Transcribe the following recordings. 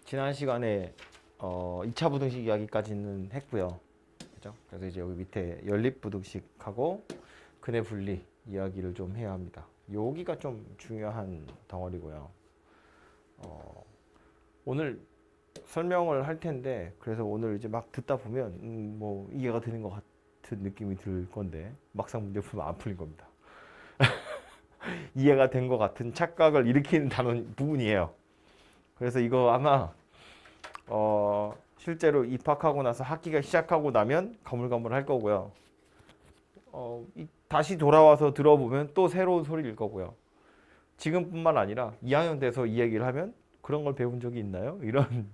지난 시간에 2차 부등식 이야기까지는 했고요. 그죠? 그래서 이제 여기 밑에 연립부등식하고 근의 분리 이야기를 좀 해야 합니다. 여기가 좀 중요한 덩어리고요. 오늘 설명을 할 텐데 그래서 오늘 이제 막 듣다 보면 뭐 이해가 되는 것 같은 느낌이 들 건데 막상 문제 풀면 안 풀린 겁니다. 이해가 된 것 같은 착각을 일으키는 단어 부분이에요. 그래서 이거 아마 실제로 입학하고 나서 학기가 시작하고 나면 가물가물할 거고요. 다시 돌아와서 들어보면 또 새로운 소리일 거고요. 지금뿐만 아니라 2학년 돼서 이 얘기를 하면 그런 걸 배운 적이 있나요? 이런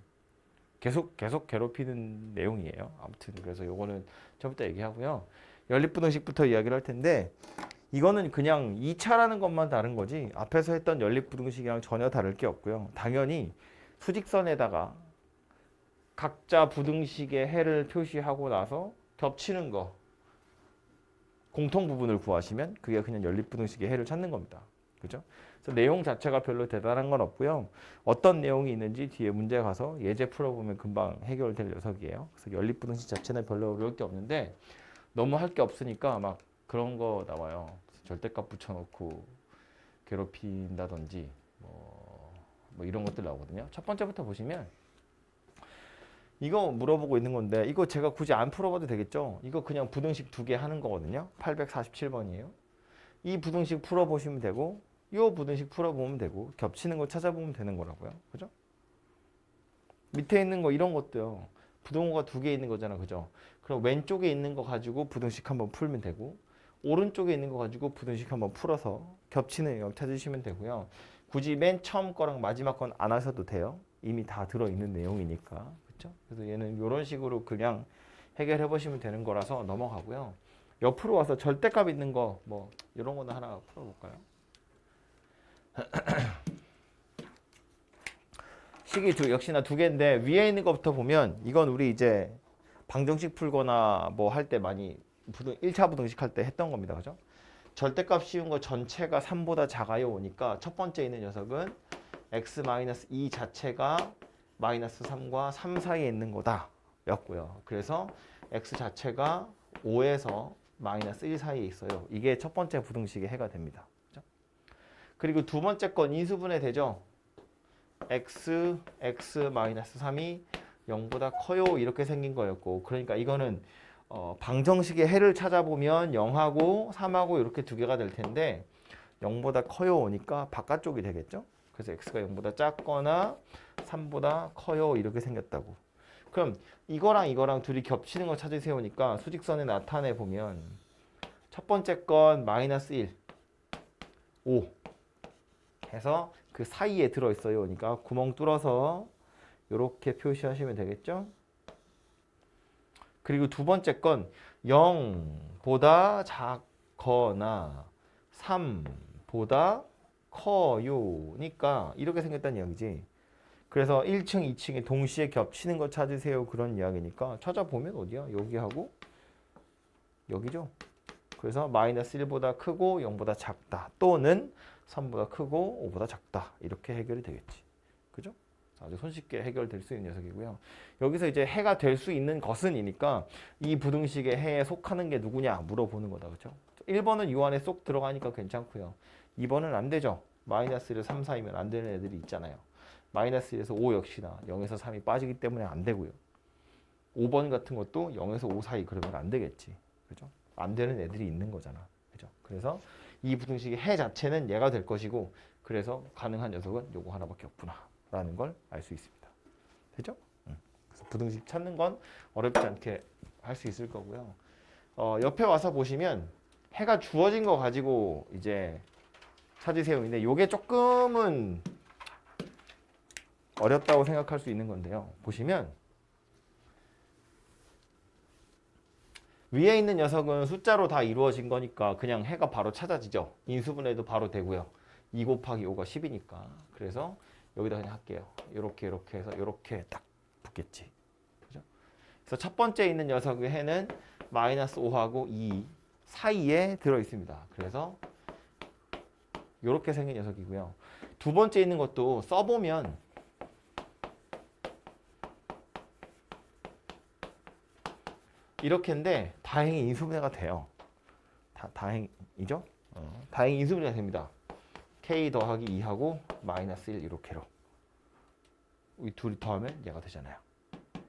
계속 괴롭히는 내용이에요. 아무튼 그래서 요거는 처음부터 얘기하고요. 연립부등식부터 이야기를 할 텐데 이거는 그냥 2차라는 것만 다른 거지 앞에서 했던 연립부등식이랑 전혀 다를 게 없고요. 당연히 수직선에다가 각자 부등식의 해를 표시하고 나서 겹치는 거 공통 부분을 구하시면 그게 그냥 연립부등식의 해를 찾는 겁니다. 그죠? 그래서 내용 자체가 별로 대단한 건 없고요. 어떤 내용이 있는지 뒤에 문제 가서 예제 풀어보면 금방 해결될 녀석이에요. 그래서 연립부등식 자체는 별로 어려울 게 없는데 너무 할 게 없으니까 막 그런 거 나와요. 절대값 붙여놓고 괴롭힌다든지 뭐 이런 것들 나오거든요. 첫 번째부터 보시면 이거 물어보고 있는 건데 이거 제가 굳이 안 풀어봐도 되겠죠? 이거 그냥 부등식 두 개 하는 거거든요. 847번이에요. 이 부등식 풀어보시면 되고 이 부등식 풀어보면 되고 겹치는 거 찾아보면 되는 거라고요. 그죠? 밑에 있는 거 이런 것도요. 부등호가 두 개 있는 거잖아. 그죠? 그럼 왼쪽에 있는 거 가지고 부등식 한번 풀면 되고 오른쪽에 있는 거 가지고 부등식 한번 풀어서 겹치는 내용 찾으시면 되고요. 굳이 맨 처음 거랑 마지막 건 안 하셔도 돼요. 이미 다 들어있는 내용이니까. 그렇죠? 그래서 얘는 이런 식으로 그냥 해결해 보시면 되는 거라서 넘어가고요. 옆으로 와서 절대값 있는 거 뭐 이런 거는 하나 풀어볼까요? 식이 역시나 두 개인데 위에 있는 것부터 보면 이건 우리 이제 방정식 풀거나 뭐 할 때 많이 1차 부등식 할 때 했던 겁니다. 그죠? 절대값 씌운 거 전체가 3보다 작아요 오니까 첫 번째 있는 녀석은 x-2 자체가 마이너스 3과 3 사이에 있는 거다 였고요. 그래서 x 자체가 5에서 마이너스 1 사이에 있어요. 이게 첫 번째 부등식의 해가 됩니다. 그죠? 그리고 두 번째 건 인수분해 되죠. x-3이 0보다 커요 이렇게 생긴 거였고 그러니까 이거는 방정식의 해를 찾아보면 0하고 3하고 이렇게 두 개가 될 텐데 0보다 커요 오니까 바깥쪽이 되겠죠. 그래서 x가 0보다 작거나 3보다 커요 이렇게 생겼다고. 그럼 이거랑 둘이 겹치는 거 찾으세요니까 수직선에 나타내 보면 첫 번째 건 마이너스 1, 5 해서 그 사이에 들어있어요. 그러니까 구멍 뚫어서 이렇게 표시하시면 되겠죠. 그리고 두 번째 건 0보다 작거나 3보다 커요니까 이렇게 생겼다는 이야기지. 그래서 1층, 2층에 동시에 겹치는 거 찾으세요. 그런 이야기니까 찾아보면 어디야? 여기하고 여기죠. 그래서 마이너스 1보다 크고 0보다 작다. 또는 3보다 크고 5보다 작다. 이렇게 해결이 되겠지. 그죠? 아주 손쉽게 해결될 수 있는 녀석이고요. 여기서 이제 해가 될 수 있는 것은이니까 이 부등식의 해에 속하는 게 누구냐 물어보는 거다. 그죠? 1번은 이 안에 쏙 들어가니까 괜찮고요. 2번은 안 되죠. 마이너스 1에서 3 사이면 안 되는 애들이 있잖아요. 마이너스 1에서 5 역시나 0에서 3이 빠지기 때문에 안 되고요. 5번 같은 것도 0에서 5 사이 그러면 안 되겠지. 그죠? 안 되는 애들이 있는 거잖아. 그죠? 그래서 이 부등식의 해 자체는 얘가 될 것이고 그래서 가능한 녀석은 요거 하나밖에 없구나 라는 걸 알 수 있습니다. 되죠? 그래서 부등식 찾는 건 어렵지 않게 할 수 있을 거고요. 옆에 와서 보시면 해가 주어진 거 가지고 이제 찾으세요. 근데 요게 조금은 어렵다고 생각할 수 있는 건데요. 보시면 위에 있는 녀석은 숫자로 다 이루어진 거니까 그냥 해가 바로 찾아지죠. 인수분해도 바로 되고요. 2 곱하기 5가 10이니까. 그래서 여기다 그냥 할게요. 이렇게 해서 이렇게 딱 붙겠지. 그죠? 그래서 첫 번째 있는 녀석의 해는 마이너스 5하고 2 사이에 들어 있습니다. 그래서 이렇게 생긴 녀석이고요. 두 번째 있는 것도 써보면 이렇게인데 다행히 인수분해가 돼요. 다행이죠? 다행히 인수분해가 됩니다. k 더하기 2하고 마이너스 1 이렇게로. 이 둘이 더하면 얘가 되잖아요.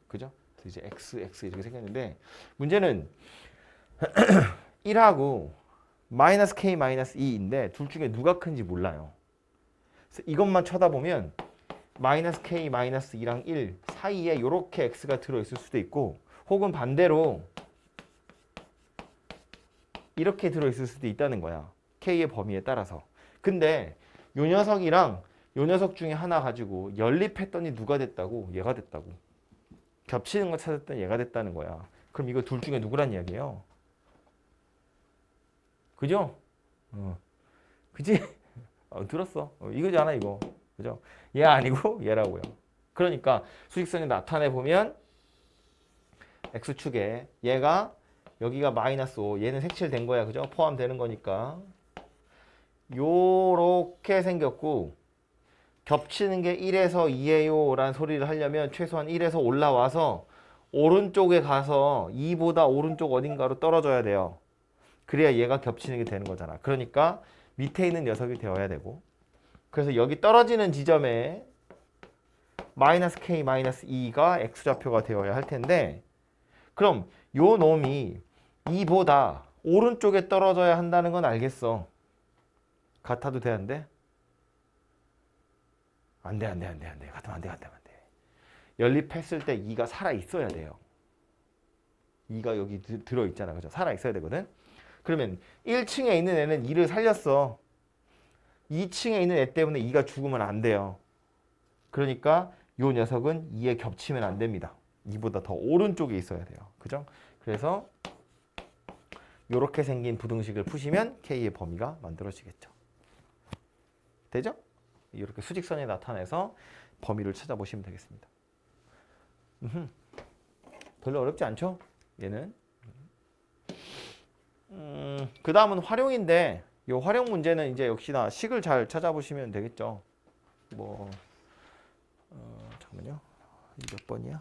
그죠? 그래서 이제 x 이렇게 생겼는데 문제는 1하고 마이너스 k 마이너스 2인데 둘 중에 누가 큰지 몰라요. 그래서 이것만 쳐다보면 마이너스 k 마이너스 2랑 1 사이에 이렇게 x가 들어있을 수도 있고 혹은 반대로 이렇게 들어있을 수도 있다는 거야. k의 범위에 따라서. 근데 요 녀석이랑 요 녀석 중에 하나 가지고 연립했더니 누가 됐다고? 얘가 됐다고. 겹치는 거 찾았더니 얘가 됐다는 거야. 그럼 이거 둘 중에 누구란 이야기예요? 그죠? 그지? 들었어. 이거잖아 이거. 그죠? 얘 아니고 얘라고요. 그러니까 수직선이 나타내 보면 x축에 얘가 여기가 마이너스 5 얘는 색칠된 거야. 그죠? 포함되는 거니까 요렇게 생겼고 겹치는 게 1에서 2예요 라는 소리를 하려면 최소한 1에서 올라와서 오른쪽에 가서 2보다 오른쪽 어딘가로 떨어져야 돼요. 그래야 얘가 겹치는 게 되는 거잖아. 그러니까 밑에 있는 녀석이 되어야 되고 그래서 여기 떨어지는 지점에 마이너스 k 마이너스 2가 x좌표가 되어야 할 텐데 그럼 요 놈이 2보다 오른쪽에 떨어져야 한다는 건 알겠어. 같아도 돼, 안 돼? 안 돼. 같으면 안 돼. 연립했을 때 2가 살아 있어야 돼요. 2가 여기 들어 있잖아. 그죠? 살아 있어야 되거든. 그러면 1층에 있는 애는 2를 살렸어. 2층에 있는 애 때문에 2가 죽으면 안 돼요. 그러니까 요 녀석은 2에 겹치면 안 됩니다. 2보다 더 오른쪽에 있어야 돼요. 그죠? 그래서 이렇게 생긴 부등식을 푸시면 K의 범위가 만들어지겠죠. 되죠? 이렇게 수직선에 나타내서 범위를 찾아보시면 되겠습니다. 별로 어렵지 않죠? 얘는. 그 다음은 활용인데 이 활용 문제는 이제 역시나 식을 잘 찾아보시면 되겠죠. 뭐 잠깐만요. 이 몇 번이야?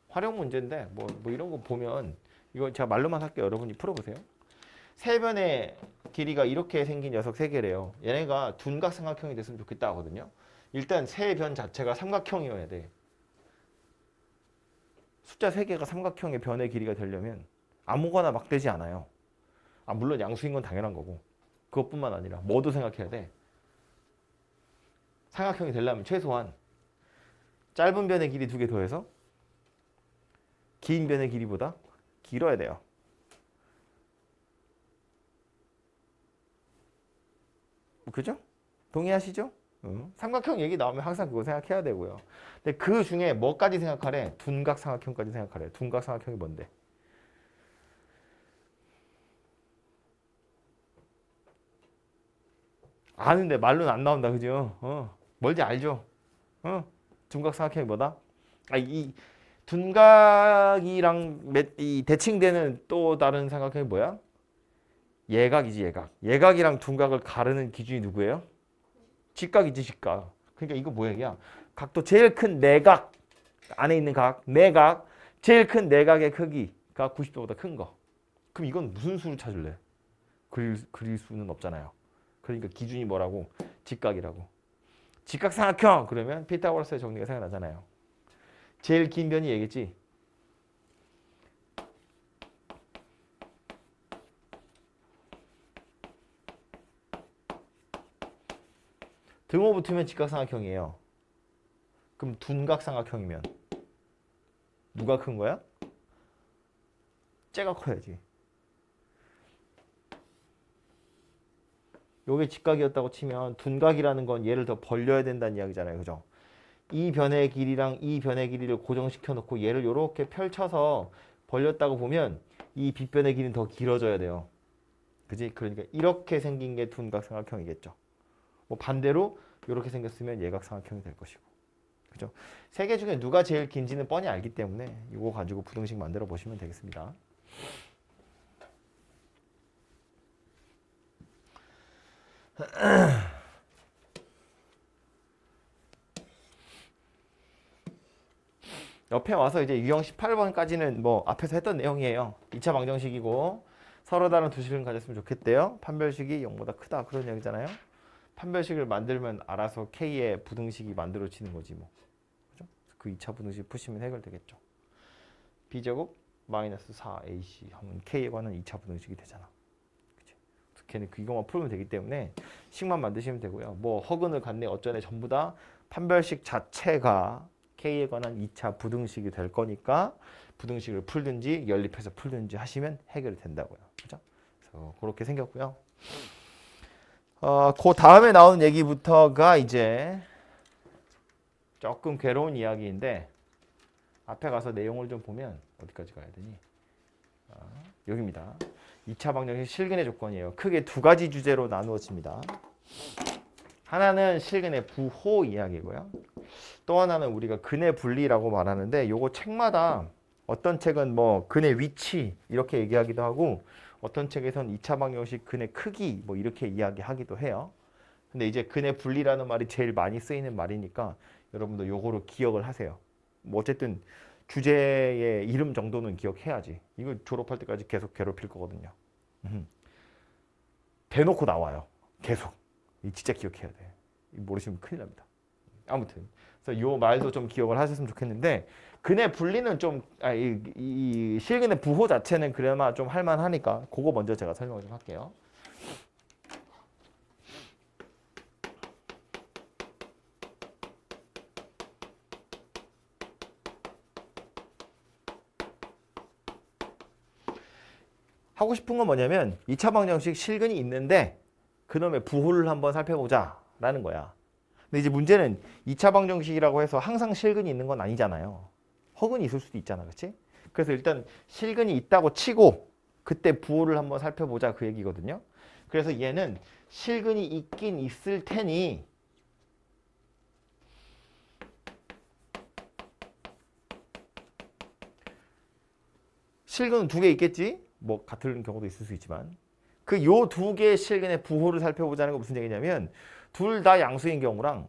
활용 문제인데 뭐 이런 거 보면 이거 제가 말로만 할게요. 여러분이 풀어보세요. 세 변의 길이가 이렇게 생긴 녀석 세 개래요. 얘네가 둔각 삼각형이 됐으면 좋겠다 하거든요. 일단 세 변 자체가 삼각형이어야 돼. 숫자 3개가 삼각형의 변의 길이가 되려면 아무거나 막 되지 않아요. 물론 양수인 건 당연한 거고 그것뿐만 아니라 뭐도 생각해야 돼. 삼각형이 되려면 최소한 짧은 변의 길이 2개 더해서 긴 변의 길이보다 길어야 돼요. 그죠? 동의하시죠? 삼각형 얘기 나오면 항상 그거 생각해야 되고요. 근데 그 중에 뭐까지 생각하래? 둔각 삼각형까지 생각하래. 둔각 삼각형이 뭔데? 아는데 말로는 안 나온다. 그죠? 뭔지 알죠? 둔각 삼각형이 뭐다? 이 둔각이랑 이 대칭되는 또 다른 삼각형이 뭐야? 예각이지, 예각. 예각이랑 둔각을 가르는 기준이 누구예요? 직각이지, 직각. 그러니까 이거 뭐 얘기야? 각도 제일 큰 내각 안에 있는 각, 내각 제일 큰 내각의 크기가 90도보다 큰 거. 그럼 이건 무슨 수를 찾을래? 그릴 수는 없잖아요. 그러니까 기준이 뭐라고? 직각이라고. 직각삼각형 그러면 피타고라스의 정리가 생각나잖아요. 제일 긴 변이 얘겠지. 등호 붙으면 직각삼각형이에요. 그럼 둔각삼각형이면 누가 큰 거야? 쟤가 커야지. 요게 직각이었다고 치면 둔각이라는 건 얘를 더 벌려야 된다는 이야기잖아요. 그죠? 이 변의 길이랑 이 변의 길이를 고정시켜 놓고 얘를 이렇게 펼쳐서 벌렸다고 보면 이 빗변의 길이는 더 길어져야 돼요. 그지? 그러니까 이렇게 생긴 게 둔각삼각형이겠죠. 뭐 반대로 이렇게 생겼으면 예각삼각형이 될 것이고. 그죠? 세 개 중에 누가 제일 긴지는 뻔히 알기 때문에 이거 가지고 부등식 만들어 보시면 되겠습니다. 옆에 와서 이제 유형 18번까지는 뭐 앞에서 했던 내용이에요. 2차 방정식이고 서로 다른 두 식을 가졌으면 좋겠대요. 판별식이 0보다 크다 그런 이야기잖아요. 판별식을 만들면 알아서 K의 부등식이 만들어지는 거지 뭐. 그죠? 그 2차 부등식 푸시면 해결되겠죠. B제곱 마이너스 4AC 하면 K에 관한 2차 부등식이 되잖아. 그치? 걔는 이것만 풀면 되기 때문에 식만 만드시면 되고요. 뭐 허근을 갖네 어쩌네 전부 다 판별식 자체가 K에 관한 2차 부등식이 될 거니까 부등식을 풀든지 연립해서 풀든지 하시면 해결이 된다고요. 그죠? 그래서 그렇게 생겼고요. 그 다음에 나오는 얘기부터가 이제 조금 괴로운 이야기인데 앞에 가서 내용을 좀 보면 어디까지 가야 되니? 여기입니다. 2차 방정식 실근의 조건이에요. 크게 두 가지 주제로 나누어집니다. 하나는 실근의 부호 이야기고요. 또 하나는 우리가 근의 분리라고 말하는데 요거 책마다 어떤 책은 뭐 근의 위치 이렇게 얘기하기도 하고 어떤 책에서는 2차 방정식 근의 크기 뭐 이렇게 이야기하기도 해요. 근데 이제 근의 분리라는 말이 제일 많이 쓰이는 말이니까 여러분도 요거로 기억을 하세요. 뭐 어쨌든 주제의 이름 정도는 기억해야지. 이거 졸업할 때까지 계속 괴롭힐 거거든요. 대놓고 나와요. 계속. 이 진짜 기억해야 돼. 모르시면 큰일 납니다. 아무튼 그래서 요 말도 좀 기억을 하셨으면 좋겠는데 근의 분리는 좀 이 실근의 부호 자체는 그나마 좀 할만하니까 그거 먼저 제가 설명을 좀 할게요. 하고 싶은 건 뭐냐면 2차 방정식 실근이 있는데 그놈의 부호를 한번 살펴보자 라는 거야. 근데 이제 문제는 2차 방정식이라고 해서 항상 실근이 있는 건 아니잖아요. 허근이 있을 수도 있잖아. 그렇지? 그래서 일단 실근이 있다고 치고 그때 부호를 한번 살펴보자 그 얘기거든요. 그래서 얘는 실근이 있긴 있을 테니 실근은 두 개 있겠지? 뭐 같은 경우도 있을 수 있지만 그 요 두 개의 실근의 부호를 살펴보자는 건 무슨 얘기냐면 둘 다 양수인 경우랑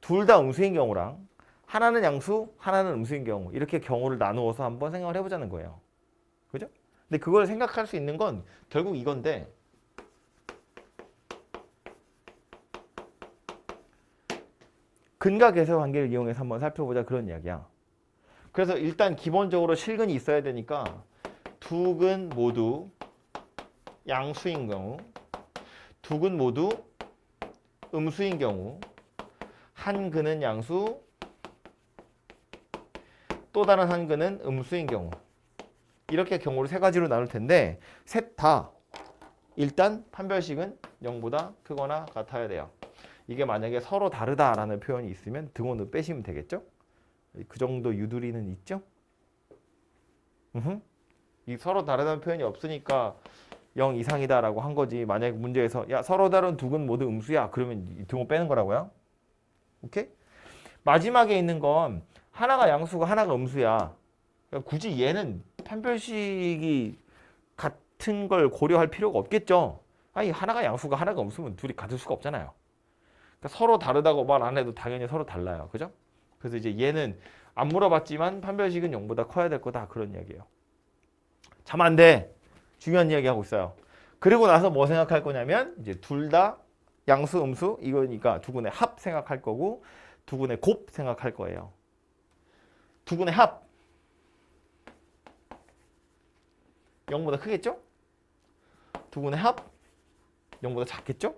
둘 다 음수인 경우랑 하나는 양수, 하나는 음수인 경우 이렇게 경우를 나누어서 한번 생각을 해보자는 거예요. 그죠? 근데 그걸 생각할 수 있는 건 결국 이건데 근과 계수 관계를 이용해서 한번 살펴보자 그런 이야기야. 그래서 일단 기본적으로 실근이 있어야 되니까 두 근 모두 양수인 경우 두 근 모두 음수인 경우 한 근은 양수 또 다른 한 근은 음수인 경우 이렇게 경우를 세 가지로 나눌 텐데 셋 다 일단 판별식은 0보다 크거나 같아야 돼요. 이게 만약에 서로 다르다라는 표현이 있으면 등호는 빼시면 되겠죠? 그 정도 유두리는 있죠? 이 서로 다르다는 표현이 없으니까 0 이상이다라고 한 거지. 만약에 문제에서 야 서로 다른 두 근 모두 음수야. 그러면 등호 빼는 거라고요. 오케이? 마지막에 있는 건 하나가 양수고 하나가 음수야. 그러니까 굳이 얘는 판별식이 같은 걸 고려할 필요가 없겠죠. 아니 하나가 양수가 하나가 음수면 둘이 같을 수가 없잖아요. 그러니까 서로 다르다고 말 안 해도 당연히 서로 달라요. 그죠? 그래서 이제 얘는 안 물어봤지만 판별식은 0보다 커야 될 거다. 그런 이야기예요. 참 안 돼. 중요한 이야기 하고 있어요. 그리고 나서 뭐 생각할 거냐면 이제 둘 다 양수, 음수 이거니까 두 근의 합 생각할 거고 두 근의 곱 생각할 거예요. 두 근의 합 0보다 크겠죠? 두 근의 합 0보다 작겠죠?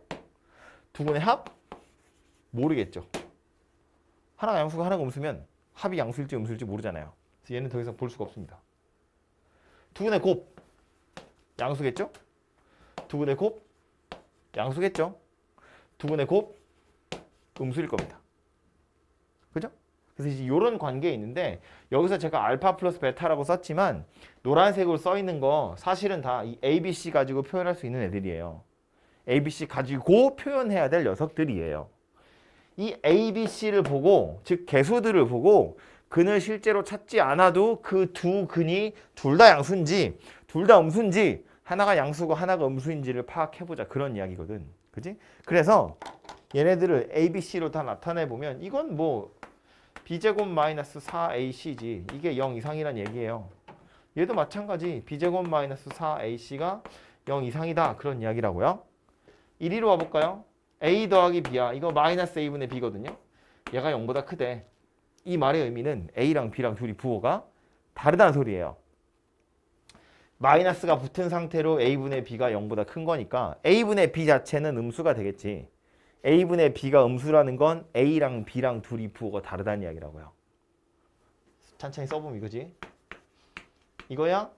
두 근의 합 모르겠죠? 하나가 양수가 하나가 음수면 합이 양수일지 음수일지 모르잖아요. 그래서 얘는 더 이상 볼 수가 없습니다. 두 근의 곱 양수겠죠? 두 근의 곱 양수겠죠? 두 근의 곱 음수일 겁니다. 그죠? 그래서 이제 이런 관계에 있는데 여기서 제가 알파 플러스 베타라고 썼지만 노란색으로 써 있는 거 사실은 다 이 ABC 가지고 표현할 수 있는 애들이에요. ABC 가지고 표현해야 될 녀석들이에요. 이 ABC를 보고 즉 개수들을 보고 근을 실제로 찾지 않아도 그 두 근이 둘 다 양수인지 둘 다 음수인지 하나가 양수고 하나가 음수인지를 파악해보자 그런 이야기거든. 그지? 그래서 얘네들을 ABC로 다 나타내보면 이건 뭐 b제곱 마이너스 4ac지. 이게 0 이상이란 얘기예요. 얘도 마찬가지. b제곱 마이너스 4ac가 0 이상이다. 그런 이야기라고요. 1위로 와볼까요? a 더하기 b야. 이거 마이너스 a분의 b거든요. 얘가 0보다 크대. 이 말의 의미는 a랑 b랑 둘이 부호가 다르다는 소리예요. 마이너스가 붙은 상태로 a분의 b가 0보다 큰 거니까 a분의 b 자체는 음수가 되겠지. a분의 b가 음수라는 건 a랑 b랑 둘이 부호가 다르다는 이야기라고요. 천천히 써보면 이거지. 이거야?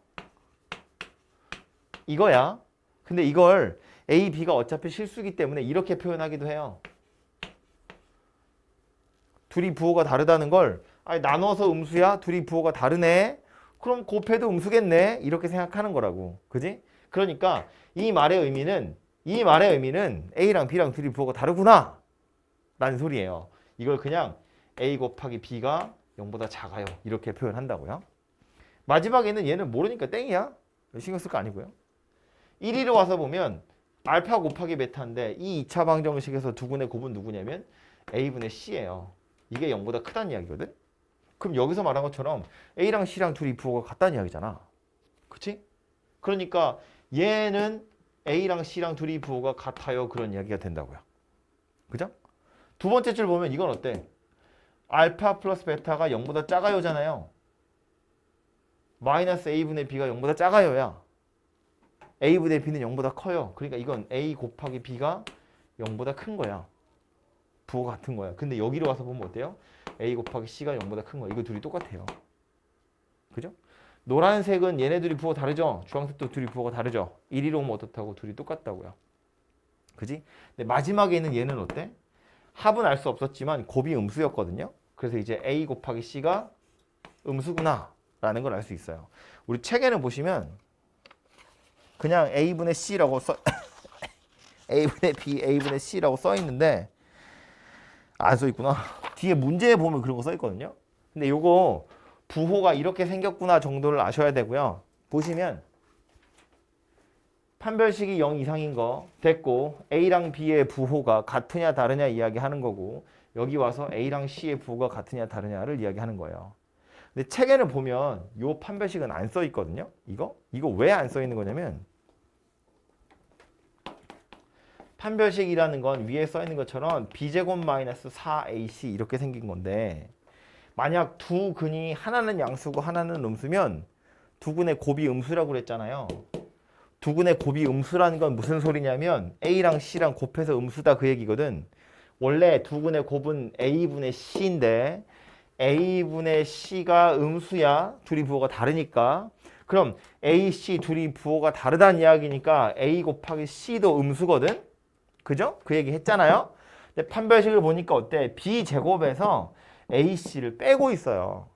이거야. 근데 이걸 a, b가 어차피 실수기 때문에 이렇게 표현하기도 해요. 둘이 부호가 다르다는 걸 아니, 나눠서 음수야? 둘이 부호가 다르네? 그럼 곱해도 음수겠네? 이렇게 생각하는 거라고. 그지? 그러니까 이 말의 의미는 a랑 b랑 둘이 부호가 다르구나 라는 소리예요. 이걸 그냥 a 곱하기 b가 0보다 작아요. 이렇게 표현한다고요. 마지막에는 얘는 모르니까 땡이야. 신경 쓸 거 아니고요. 1위로 와서 보면 알파 곱하기 베타인데 이 2차 방정식에서 두근의 곱은 누구냐면 a분의 c예요. 이게 0보다 크다는 이야기거든. 그럼 여기서 말한 것처럼 a랑 c랑 둘이 부호가 같다는 이야기잖아. 그치? 그러니까 얘는 a랑 c랑 둘이 부호가 같아요. 그런 이야기가 된다고요. 그죠? 두 번째 줄 보면 이건 어때? 알파 플러스 베타가 0보다 작아요잖아요. 마이너스 a분의 b가 0보다 작아요야. a분의 b는 0보다 커요. 그러니까 이건 a 곱하기 b가 0보다 큰 거야. 부호가 같은 거야. 근데 여기로 와서 보면 어때요? a 곱하기 c가 0보다 큰 거야. 이거 둘이 똑같아요. 그죠? 노란색은 얘네들이 부호 다르죠? 주황색도 둘이 부호가 다르죠? 1위로 오면 어떻다고? 둘이 똑같다고요. 그지? 근데 마지막에는 얘는 어때? 합은 알 수 없었지만 곱이 음수였거든요. 그래서 이제 a 곱하기 c가 음수구나 라는 걸 알 수 있어요. 우리 책에는 보시면 그냥 a분의 c라고 a분의 b, a분의 c라고 써 있는데 안 써 있구나. 뒤에 문제에 보면 그런 거 써 있거든요. 근데 요거 부호가 이렇게 생겼구나 정도를 아셔야 되고요. 보시면 판별식이 0 이상인 거 됐고 a랑 b의 부호가 같으냐 다르냐 이야기하는 거고 여기 와서 a랑 c의 부호가 같으냐 다르냐를 이야기하는 거예요. 근데 책에는 보면 요 판별식은 안 써 있거든요. 이거 왜 안 써 있는 거냐면 판별식이라는 건 위에 써 있는 것처럼 b제곱 마이너스 4ac 이렇게 생긴 건데 만약 두 근이 하나는 양수고 하나는 음수면 두 근의 곱이 음수라고 그랬잖아요. 두 근의 곱이 음수라는 건 무슨 소리냐면 a랑 c랑 곱해서 음수다 그 얘기거든. 원래 두 근의 곱은 a분의 c인데 a분의 c가 음수야. 둘이 부호가 다르니까. 그럼 a, c 둘이 부호가 다르다는 이야기니까 a 곱하기 c도 음수거든. 그죠? 그 얘기 했잖아요. 근데 판별식을 보니까 어때? b제곱에서 ac를 빼고 있어요.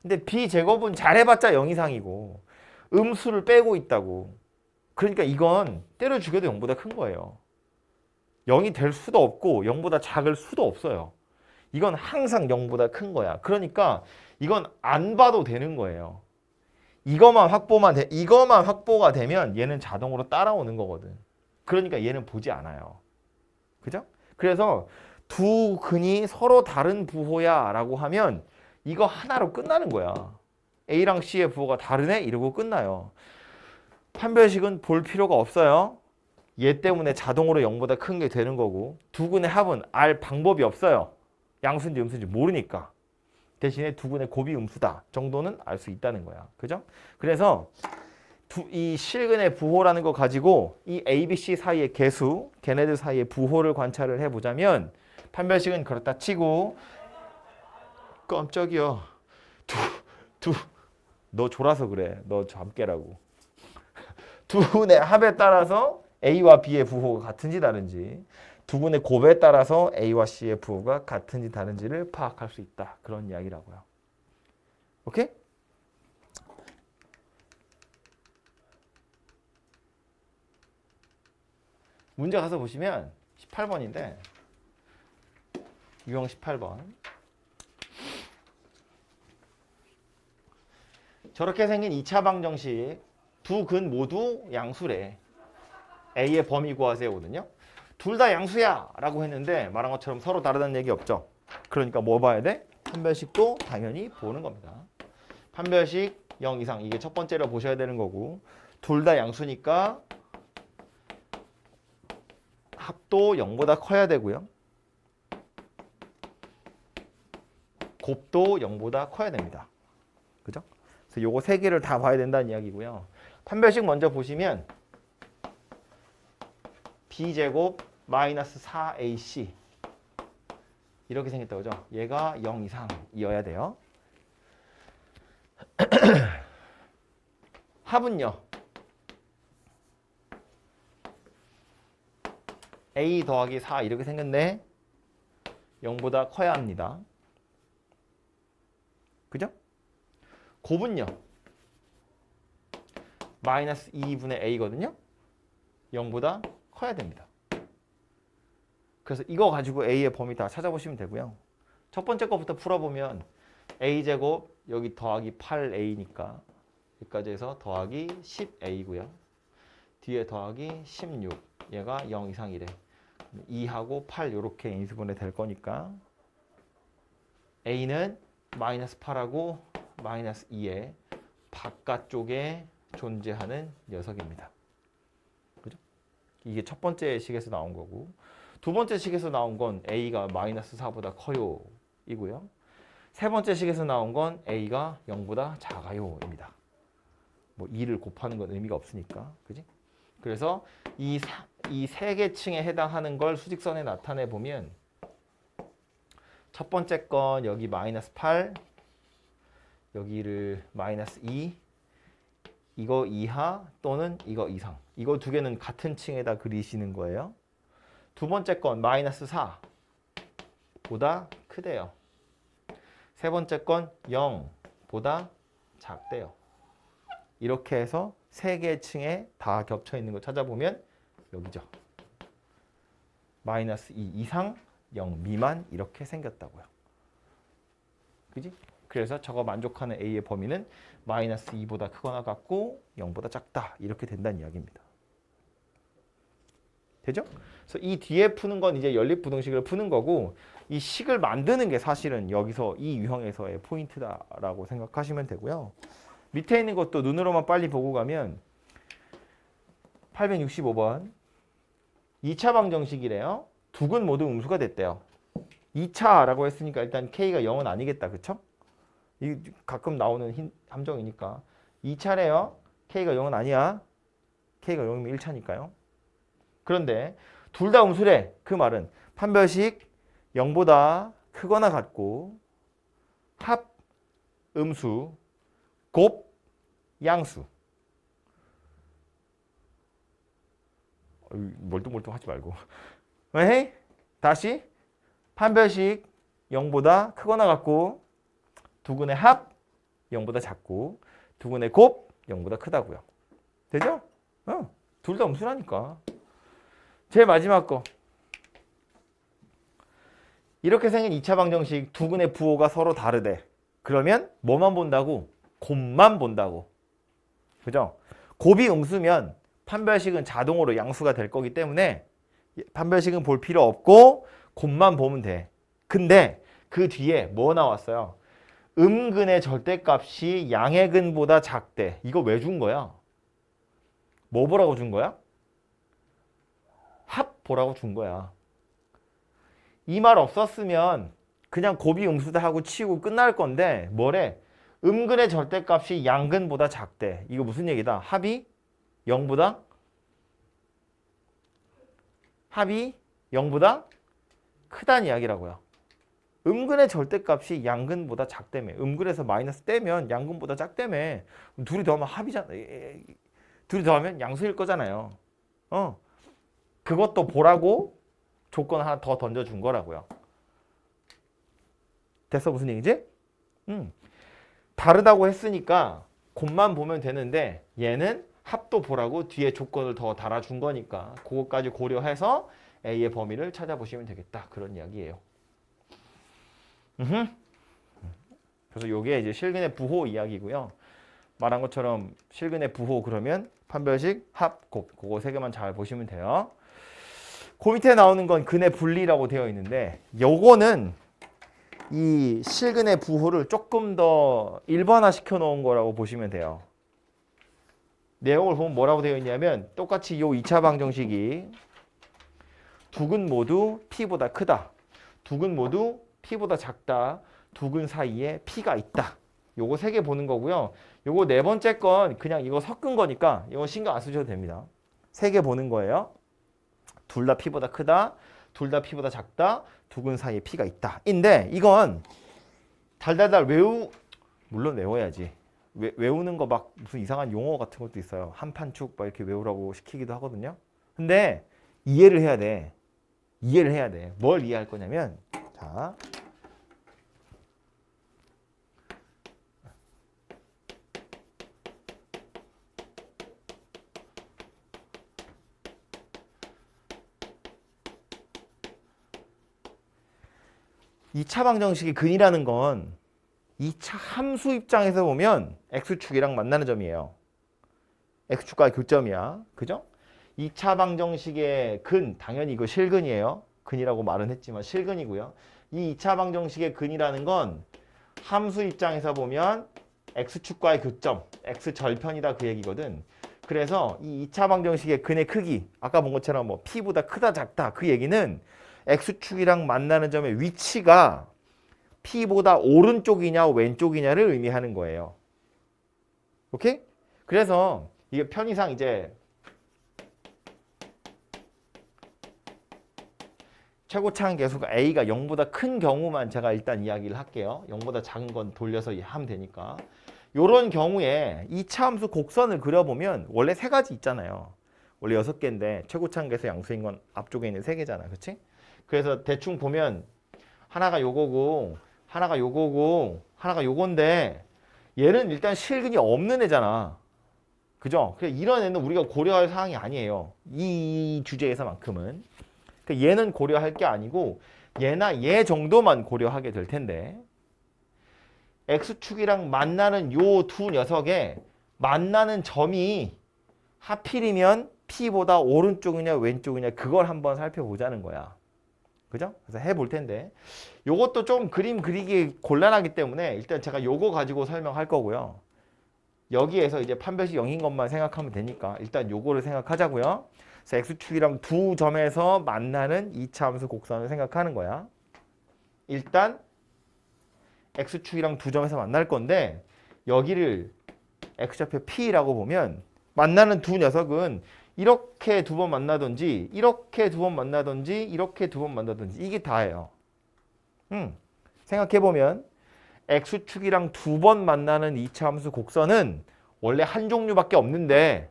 근데 b제곱은 잘해봤자 0 이상이고 음수를 빼고 있다고. 그러니까 이건 때려 죽여도 0보다 큰 거예요. 0이 될 수도 없고 0보다 작을 수도 없어요. 이건 항상 0보다 큰 거야. 그러니까 이건 안 봐도 되는 거예요. 이것만 확보가 되면 얘는 자동으로 따라오는 거거든. 그러니까 얘는 보지 않아요. 그죠? 그래서 두 근이 서로 다른 부호야 라고 하면 이거 하나로 끝나는 거야. A랑 C의 부호가 다르네? 이러고 끝나요. 판별식은 볼 필요가 없어요. 얘 때문에 자동으로 0보다 큰 게 되는 거고 두 근의 합은 알 방법이 없어요. 양수인지 음수인지 모르니까. 대신에 두 근의 곱이 음수다 정도는 알 수 있다는 거야. 그죠? 그래서 이 실근의 부호라는 거 가지고 이 A, B, C 사이의 개수, 걔네들 사이의 부호를 관찰을 해보자면 판별식은 그렇다 치고 깜짝이야. 너 졸아서 그래. 너 잠깨라고. 두 분의 합에 따라서 A와 B의 부호가 같은지 다른지 두 분의 곱에 따라서 A와 C의 부호가 같은지 다른지를 파악할 수 있다. 그런 이야기라고요. 오케이? 문제 가서 보시면 18번인데 유형 18번 저렇게 생긴 2차 방정식 두 근 모두 양수래. A의 범위 구하세요거든요. 둘 다 양수야 라고 했는데 말한 것처럼 서로 다르다는 얘기 없죠. 그러니까 뭐 봐야 돼? 판별식도 당연히 보는 겁니다. 판별식 0 이상 이게 첫 번째로 보셔야 되는 거고 둘 다 양수니까 합도 0보다 커야 되고요. 곱도 0보다 커야 됩니다. 그죠? 그래서 요거 세 개를 다 봐야 된다는 이야기고요. 판별식 먼저 보시면 b제곱 마이너스 4ac 이렇게 생겼다고 그죠? 얘가 0 이상이어야 돼요. 합은요. a 더하기 4 이렇게 생겼네. 0보다 커야 합니다. 그죠? 곱은요. 마이너스 2분의 a거든요. 0보다 커야 됩니다. 그래서 이거 가지고 a의 범위 다 찾아보시면 되고요. 첫 번째 거부터 풀어보면 a제곱 여기 더하기 8a니까 여기까지 해서 더하기 10a고요. 뒤에 더하기 16 얘가 0 이상이래. 2하고 8 이렇게 인수분해 될 거니까 a는 마이너스 8하고 마이너스 2의 바깥쪽에 존재하는 녀석입니다. 그죠? 이게 첫 번째 식에서 나온 거고 두 번째 식에서 나온 건 a가 마이너스 4보다 커요 이고요. 세 번째 식에서 나온 건 a가 0보다 작아요 입니다. 뭐 2를 곱하는 건 의미가 없으니까. 그지? 그래서 이 세 개 층에 해당하는 걸 수직선에 나타내 보면 첫 번째 건 여기 마이너스 8 여기를 마이너스 2 이거 이하 또는 이거 이상 이거 두 개는 같은 층에다 그리시는 거예요. 두 번째 건 마이너스 4보다 크대요. 세 번째 건 0보다 작대요. 이렇게 해서 세 개의 층에 다 겹쳐 있는 거 찾아보면 여기죠. 마이너스 2 이상 0 미만 이렇게 생겼다고요. 그지? 그래서 저거 만족하는 a의 범위는 마이너스 2보다 크거나 같고 0보다 작다 이렇게 된다는 이야기입니다. 되죠? 그래서 이 뒤에 푸는 건 이제 연립부등식을 푸는 거고 이 식을 만드는 게 사실은 여기서 이 유형에서의 포인트다라고 생각하시면 되고요. 밑에 있는 것도 눈으로만 빨리 보고 가면 865번 2차 방정식이래요. 두 근 모두 음수가 됐대요. 2차라고 했으니까 일단 k가 0은 아니겠다. 그쵸? 이 가끔 나오는 함정이니까 2차래요. k가 0은 아니야. k가 0이면 1차니까요. 그런데 둘 다 음수래. 그 말은 판별식 0보다 크거나 같고 합 음수 곱 양수. 멀뚱멀뚱 하지 말고. 왜? 다시 판별식 0보다 크거나 같고 두 근의 합 0보다 작고 두 근의 곱 0보다 크다고요. 되죠? 둘 다 음수라니까. 제일 마지막 거. 이렇게 생긴 2차 방정식 두 근의 부호가 서로 다르대. 그러면 뭐만 본다고? 곱만 본다고. 그죠? 곱이 음수면 판별식은 자동으로 양수가 될 거기 때문에 판별식은 볼 필요 없고 곱만 보면 돼. 근데 그 뒤에 뭐 나왔어요? 음근의 절대값이 양의 근보다 작대. 이거 왜 준 거야? 뭐 보라고 준 거야? 합 보라고 준 거야. 이 말 없었으면 그냥 곱이 음수다 하고 치우고 끝날 건데 뭐래? 음근의 절대값이 양근보다 작대. 이거 무슨 얘기다? 합이 0보다 크다는 이야기라고요. 음근의 절대값이 양근보다 작다며. 음근에서 마이너스 떼면 양근보다 작다며. 둘이 더하면 합이잖아. 둘이 더하면 양수일 거잖아요. 그것도 보라고 조건 하나 더 던져준 거라고요. 됐어? 무슨 얘기지? 다르다고 했으니까 곱만 보면 되는데 얘는 합도 보라고 뒤에 조건을 더 달아준 거니까 그것까지 고려해서 A의 범위를 찾아보시면 되겠다. 그런 이야기예요. 그래서 이게 이제 실근의 부호 이야기고요. 말한 것처럼 실근의 부호 그러면 판별식, 합, 곱 그거 세 개만 잘 보시면 돼요. 그 밑에 나오는 건 근의 분리라고 되어 있는데 요거는 이 실근의 부호를 조금 더 일반화 시켜 놓은 거라고 보시면 돼요. 내용을 보면 뭐라고 되어 있냐면 똑같이 요 2차 방정식이 두 근 모두 P보다 크다. 두 근 모두 P보다 작다. 두 근 사이에 P가 있다. 요거 세 개 보는 거고요. 요거 네 번째 건 그냥 이거 섞은 거니까 이거 신경 안 쓰셔도 됩니다. 세 개 보는 거예요. 둘 다 P보다 크다. 둘 다 P보다 작다. 두 근 사이에 P가 있다. 인데 이건 달달달 물론 외워야지. 외우는 거 막 무슨 이상한 용어 같은 것도 있어요. 한판축 막 이렇게 외우라고 시키기도 하거든요. 근데 이해를 해야 돼. 이해를 해야 돼. 뭘 이해할 거냐면 자. 2차 방정식의 근이라는 건 2차 함수 입장에서 보면 x축이랑 만나는 점이에요. x축과의 교점이야. 그죠? 2차 방정식의 근, 당연히 이거 실근이에요. 근이라고 말은 했지만 실근이고요. 이 2차 방정식의 근이라는 건 함수 입장에서 보면 x축과의 교점, x절편이다 그 얘기거든. 그래서 이 2차 방정식의 근의 크기, 아까 본 것처럼 뭐 p보다 크다 작다 그 얘기는 x축이랑 만나는 점의 위치가 p보다 오른쪽이냐 왼쪽이냐를 의미하는 거예요. 오케이? 그래서 이게 편의상 이제 최고차항 계수가 a가 0보다 큰 경우만 제가 일단 이야기를 할게요. 0보다 작은 건 돌려서 하면 되니까. 이런 경우에 2차 함수 곡선을 그려보면 원래 세 가지 있잖아요. 원래 6개인데 최고차항 계수 양수인 건 앞쪽에 있는 3개잖아. 그치? 그래서 대충 보면 하나가 요거고 하나가 요거고 하나가 요건데 얘는 일단 실근이 없는 애잖아. 그죠? 그래서 이런 애는 우리가 고려할 사항이 아니에요. 이 주제에서만큼은. 그러니까 얘는 고려할 게 아니고 얘나 얘 정도만 고려하게 될 텐데 X축이랑 만나는 요 두 녀석의 만나는 점이 하필이면 P보다 오른쪽이냐 왼쪽이냐 그걸 한번 살펴보자는 거야. 그죠? 그래서 해볼 텐데 요것도 좀 그림 그리기 곤란하기 때문에 일단 제가 요거 가지고 설명할 거고요. 여기에서 이제 판별식 0인 것만 생각하면 되니까 일단 요거를 생각하자고요. 그래서 X축이랑 두 점에서 만나는 2차 함수 곡선을 생각하는 거야. 일단 X축이랑 두 점에서 만날 건데 여기를 X좌표 P라고 보면 만나는 두 녀석은 이렇게 두 번 만나든지 이렇게 두 번 만나든지 이렇게 두 번 만나든지 이게 다예요. 생각해보면 X축이랑 두 번 만나는 2차 함수 곡선은 원래 한 종류밖에 없는데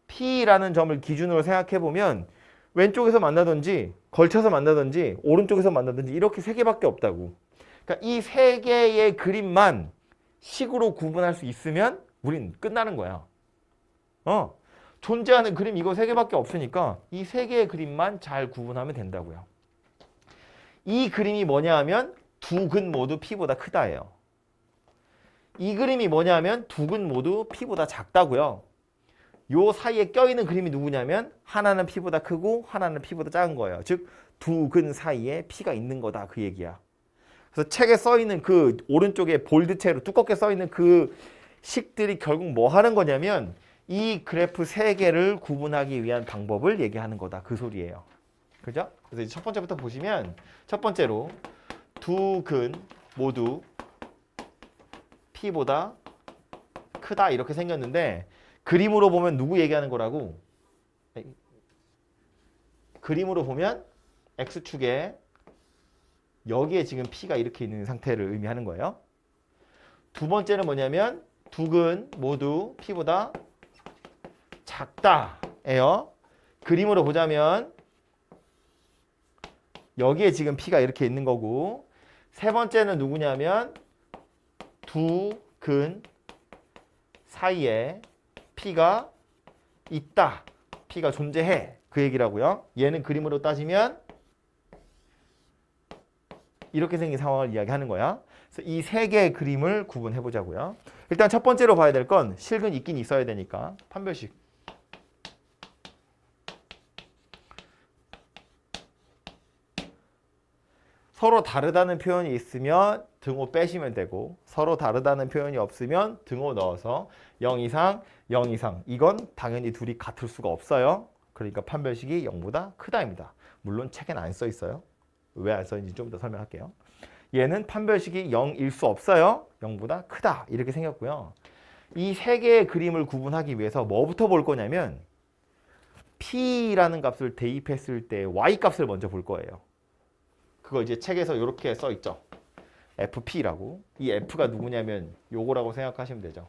P라는 점을 기준으로 생각해보면 왼쪽에서 만나든지 걸쳐서 만나든지 오른쪽에서 만나든지 이렇게 세 개밖에 없다고. 그러니까 이 세 개의 그림만 식으로 구분할 수 있으면 우린 끝나는 거야. 존재하는 그림 이거 세 개밖에 없으니까 이 세 개의 그림만 잘 구분하면 된다고요. 이 그림이 뭐냐 하면 두 근 모두 P보다 크다예요. 이 그림이 뭐냐 하면 두 근 모두 P보다 작다고요. 요 사이에 껴있는 그림이 누구냐면 하나는 P보다 크고 하나는 P보다 작은 거예요. 즉 두 근 사이에 P가 있는 거다 그 얘기야. 그래서 책에 써있는 그 오른쪽에 볼드체로 두껍게 써있는 그 식들이 결국 뭐 하는 거냐면 이 그래프 세 개를 구분하기 위한 방법을 얘기하는 거다 그 소리예요. 그죠? 그래서 이제 첫 번째부터 보시면 첫 번째로 두 근 모두 P보다 크다 이렇게 생겼는데 그림으로 보면 누구 얘기하는 거라고? 그림으로 보면 X축에 여기에 지금 P가 이렇게 있는 상태를 의미하는 거예요. 두 번째는 뭐냐면 두 근 모두 P보다 작다예요. 그림으로 보자면 여기에 지금 P가 이렇게 있는 거고 세 번째는 누구냐면 두 근 사이에 P가 있다. P가 존재해. 그 얘기라고요. 얘는 그림으로 따지면 이렇게 생긴 상황을 이야기하는 거야. 그래서 이 세 개의 그림을 구분해 보자고요. 일단 첫 번째로 봐야 될 건 실근 있긴 있어야 되니까 판별식. 서로 다르다는 표현이 있으면 등호 빼시면 되고 서로 다르다는 표현이 없으면 등호 넣어서 0 이상, 0 이상. 이건 당연히 둘이 같을 수가 없어요. 그러니까 판별식이 0보다 크다입니다. 물론 책엔 안 써 있어요. 왜 안 써 있는지 좀 더 설명할게요. 얘는 판별식이 0일 수 없어요. 0보다 크다. 이렇게 생겼고요. 이 세 개의 그림을 구분하기 위해서 뭐부터 볼 거냐면 P라는 값을 대입했을 때 Y 값을 먼저 볼 거예요. 그거 이제 책에서 이렇게 써 있죠. FP라고. 이 F가 누구냐면 요거라고 생각하시면 되죠.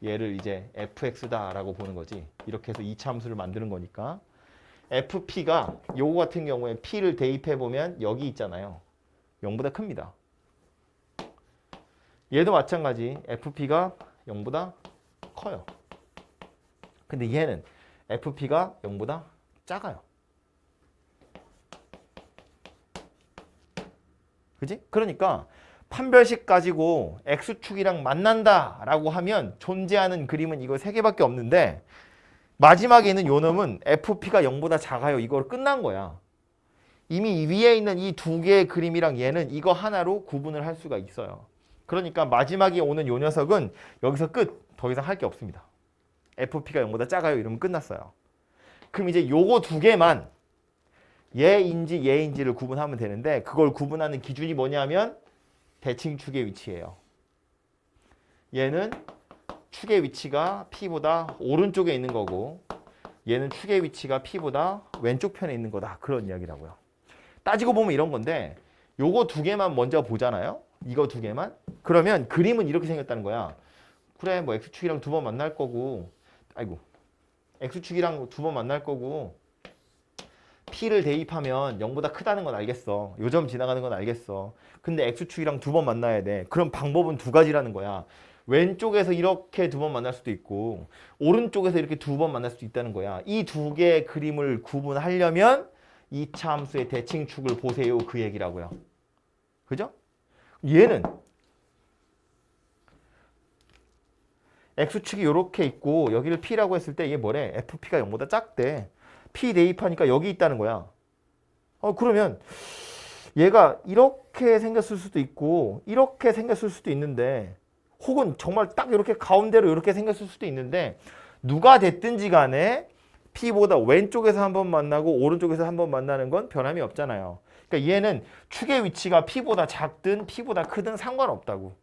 얘를 이제 fx다라고 보는 거지. 이렇게 해서 이차 함수를 만드는 거니까. FP가 요거 같은 경우에 P를 대입해 보면 여기 있잖아요. 0보다 큽니다. 얘도 마찬가지. FP가 0보다 커요. 근데 얘는 FP가 0보다 작아요. 그지? 그러니까 판별식 가지고 X축이랑 만난다라고 하면 존재하는 그림은 이거 세 개밖에 없는데 마지막에 있는 요 놈은 FP가 0보다 작아요. 이걸 끝난 거야. 이미 위에 있는 이 두 개의 그림이랑 얘는 이거 하나로 구분을 할 수가 있어요. 그러니까 마지막에 오는 요 녀석은 여기서 끝. 더 이상 할 게 없습니다. FP가 0보다 작아요. 이러면 끝났어요. 그럼 이제 요거 두 개만 얘인지 얘인지를 구분하면 되는데 그걸 구분하는 기준이 뭐냐면 대칭축의 위치예요. 얘는 축의 위치가 P보다 오른쪽에 있는 거고 얘는 축의 위치가 P보다 왼쪽 편에 있는 거다. 그런 이야기라고요. 따지고 보면 이런 건데 요거 두 개만 먼저 보잖아요. 이거 두 개만. 그러면 그림은 이렇게 생겼다는 거야. 그래 뭐 X축이랑 두 번 만날 거고 아이고 X축이랑 두 번 만날 거고 P를 대입하면 0보다 크다는 건 알겠어. 요 점 지나가는 건 알겠어. 근데 X축이랑 두 번 만나야 돼. 그럼 방법은 두 가지라는 거야. 왼쪽에서 이렇게 두 번 만날 수도 있고 오른쪽에서 이렇게 두 번 만날 수도 있다는 거야. 이 두 개의 그림을 구분하려면 2차 함수의 대칭축을 보세요. 그 얘기라고요. 그죠? 얘는 X축이 이렇게 있고 여기를 P라고 했을 때 이게 뭐래? FP가 0보다 작대. P 대입하니까 여기 있다는 거야. 그러면 얘가 이렇게 생겼을 수도 있고 이렇게 생겼을 수도 있는데 혹은 정말 딱 이렇게 가운데로 이렇게 생겼을 수도 있는데 누가 됐든지 간에 P보다 왼쪽에서 한번 만나고 오른쪽에서 한번 만나는 건 변함이 없잖아요. 그러니까 얘는 축의 위치가 P보다 작든 P보다 크든 상관없다고.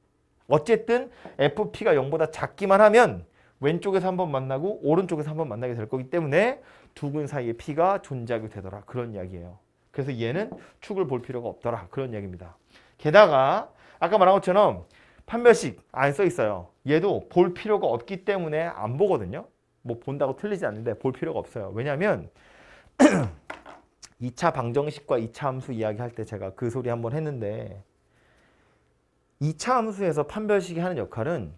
어쨌든 FP가 0보다 작기만 하면 왼쪽에서 한번 만나고 오른쪽에서 한번 만나게 될 거기 때문에 두 근 사이에 P가 존재하게 되더라. 그런 이야기예요. 그래서 얘는 축을 볼 필요가 없더라. 그런 이야기입니다. 게다가 아까 말한 것처럼 판별식 안 써 있어요. 얘도 볼 필요가 없기 때문에 안 보거든요. 뭐 본다고 틀리지 않는데 볼 필요가 없어요. 왜냐하면 2차 방정식과 2차 함수 이야기할 때 제가 그 소리 한번 했는데 2차 함수에서 판별식이 하는 역할은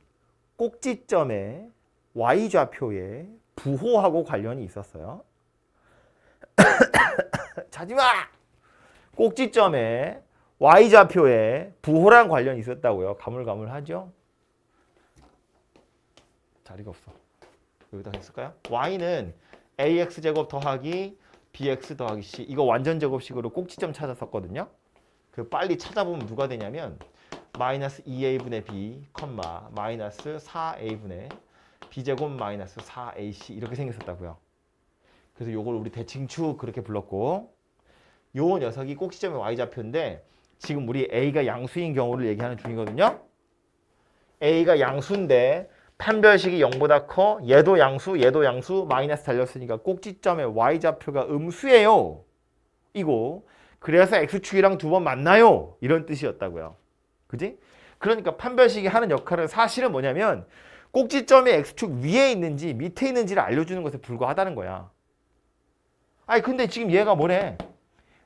꼭지점에 y좌표에 부호하고 관련이 있었어요. 자지마! 꼭지점에 y좌표에 부호랑 관련이 있었다고요. 가물가물하죠? 자리가 없어. 여기다 했을까요? y는 ax제곱 더하기 bx 더하기 c. 이거 완전 제곱식으로 꼭지점 찾았었거든요. 그 빨리 찾아보면 누가 되냐면 마이너스 2a분의 b, 마이너스 4a분의 b제곱 마이너스 4ac 이렇게 생겼었다고요. 그래서 요걸 우리 대칭축 그렇게 불렀고 요 녀석이 꼭지점의 y좌표인데 지금 우리 a가 양수인 경우를 얘기하는 중이거든요. a가 양수인데 판별식이 0보다 커. 얘도 양수, 마이너스 달렸으니까 꼭지점의 y좌표가 음수예요. 이거. 그래서 x축이랑 두 번 만나요. 이런 뜻이었다고요. 그지? 그러니까 판별식이 하는 역할은 사실은 뭐냐면 꼭지점이 x축 위에 있는지 밑에 있는지를 알려주는 것에 불과하다는 거야. 아니 근데 지금 얘가 뭐래?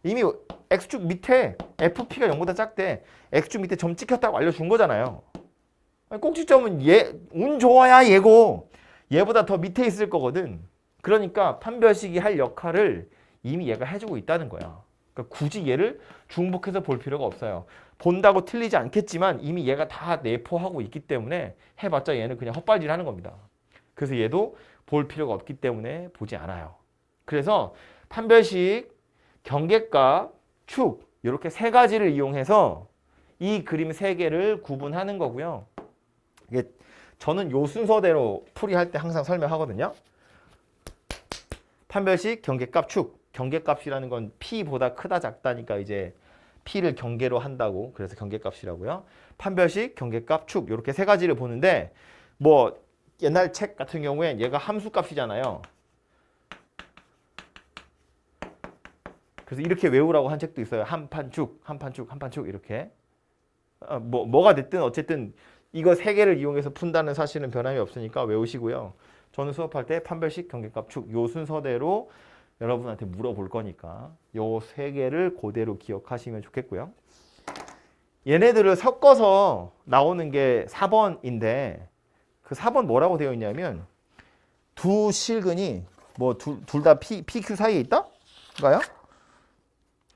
이미 x축 밑에 fp가 0보다 작대. x축 밑에 점 찍혔다고 알려준 거잖아요. 아니, 꼭지점은 운 좋아야 얘고 얘보다 더 밑에 있을 거거든. 그러니까 판별식이 할 역할을 이미 얘가 해주고 있다는 거야. 그러니까 굳이 얘를 중복해서 볼 필요가 없어요. 본다고 틀리지 않겠지만 이미 얘가 다 내포하고 있기 때문에 해봤자 얘는 그냥 헛발질 하는 겁니다. 그래서 얘도 볼 필요가 없기 때문에 보지 않아요. 그래서 판별식, 경계값, 축 이렇게 세 가지를 이용해서 이 그림 세 개를 구분하는 거고요. 이게 저는 요 순서대로 풀이할 때 항상 설명하거든요. 판별식, 경계값, 축. 경계값이라는 건 P보다 크다 작다니까 이제 P를 경계로 한다고. 그래서 경계값이라고요. 판별식, 경계값, 축. 이렇게 세 가지를 보는데 뭐 옛날 책 같은 경우엔 얘가 함수값이잖아요. 그래서 이렇게 외우라고 한 책도 있어요. 한판축, 한판축, 한판축 이렇게. 뭐가 됐든 어쨌든 이거 세 개를 이용해서 푼다는 사실은 변함이 없으니까 외우시고요. 저는 수업할 때 판별식, 경계값, 축 요 순서대로 여러분한테 물어볼 거니까 요 세 개를 그대로 기억하시면 좋겠고요. 얘네들을 섞어서 나오는 게 4번인데 그 4번 뭐라고 되어 있냐면 두 실근이 뭐 둘 다 PQ 사이에 있다? 가요?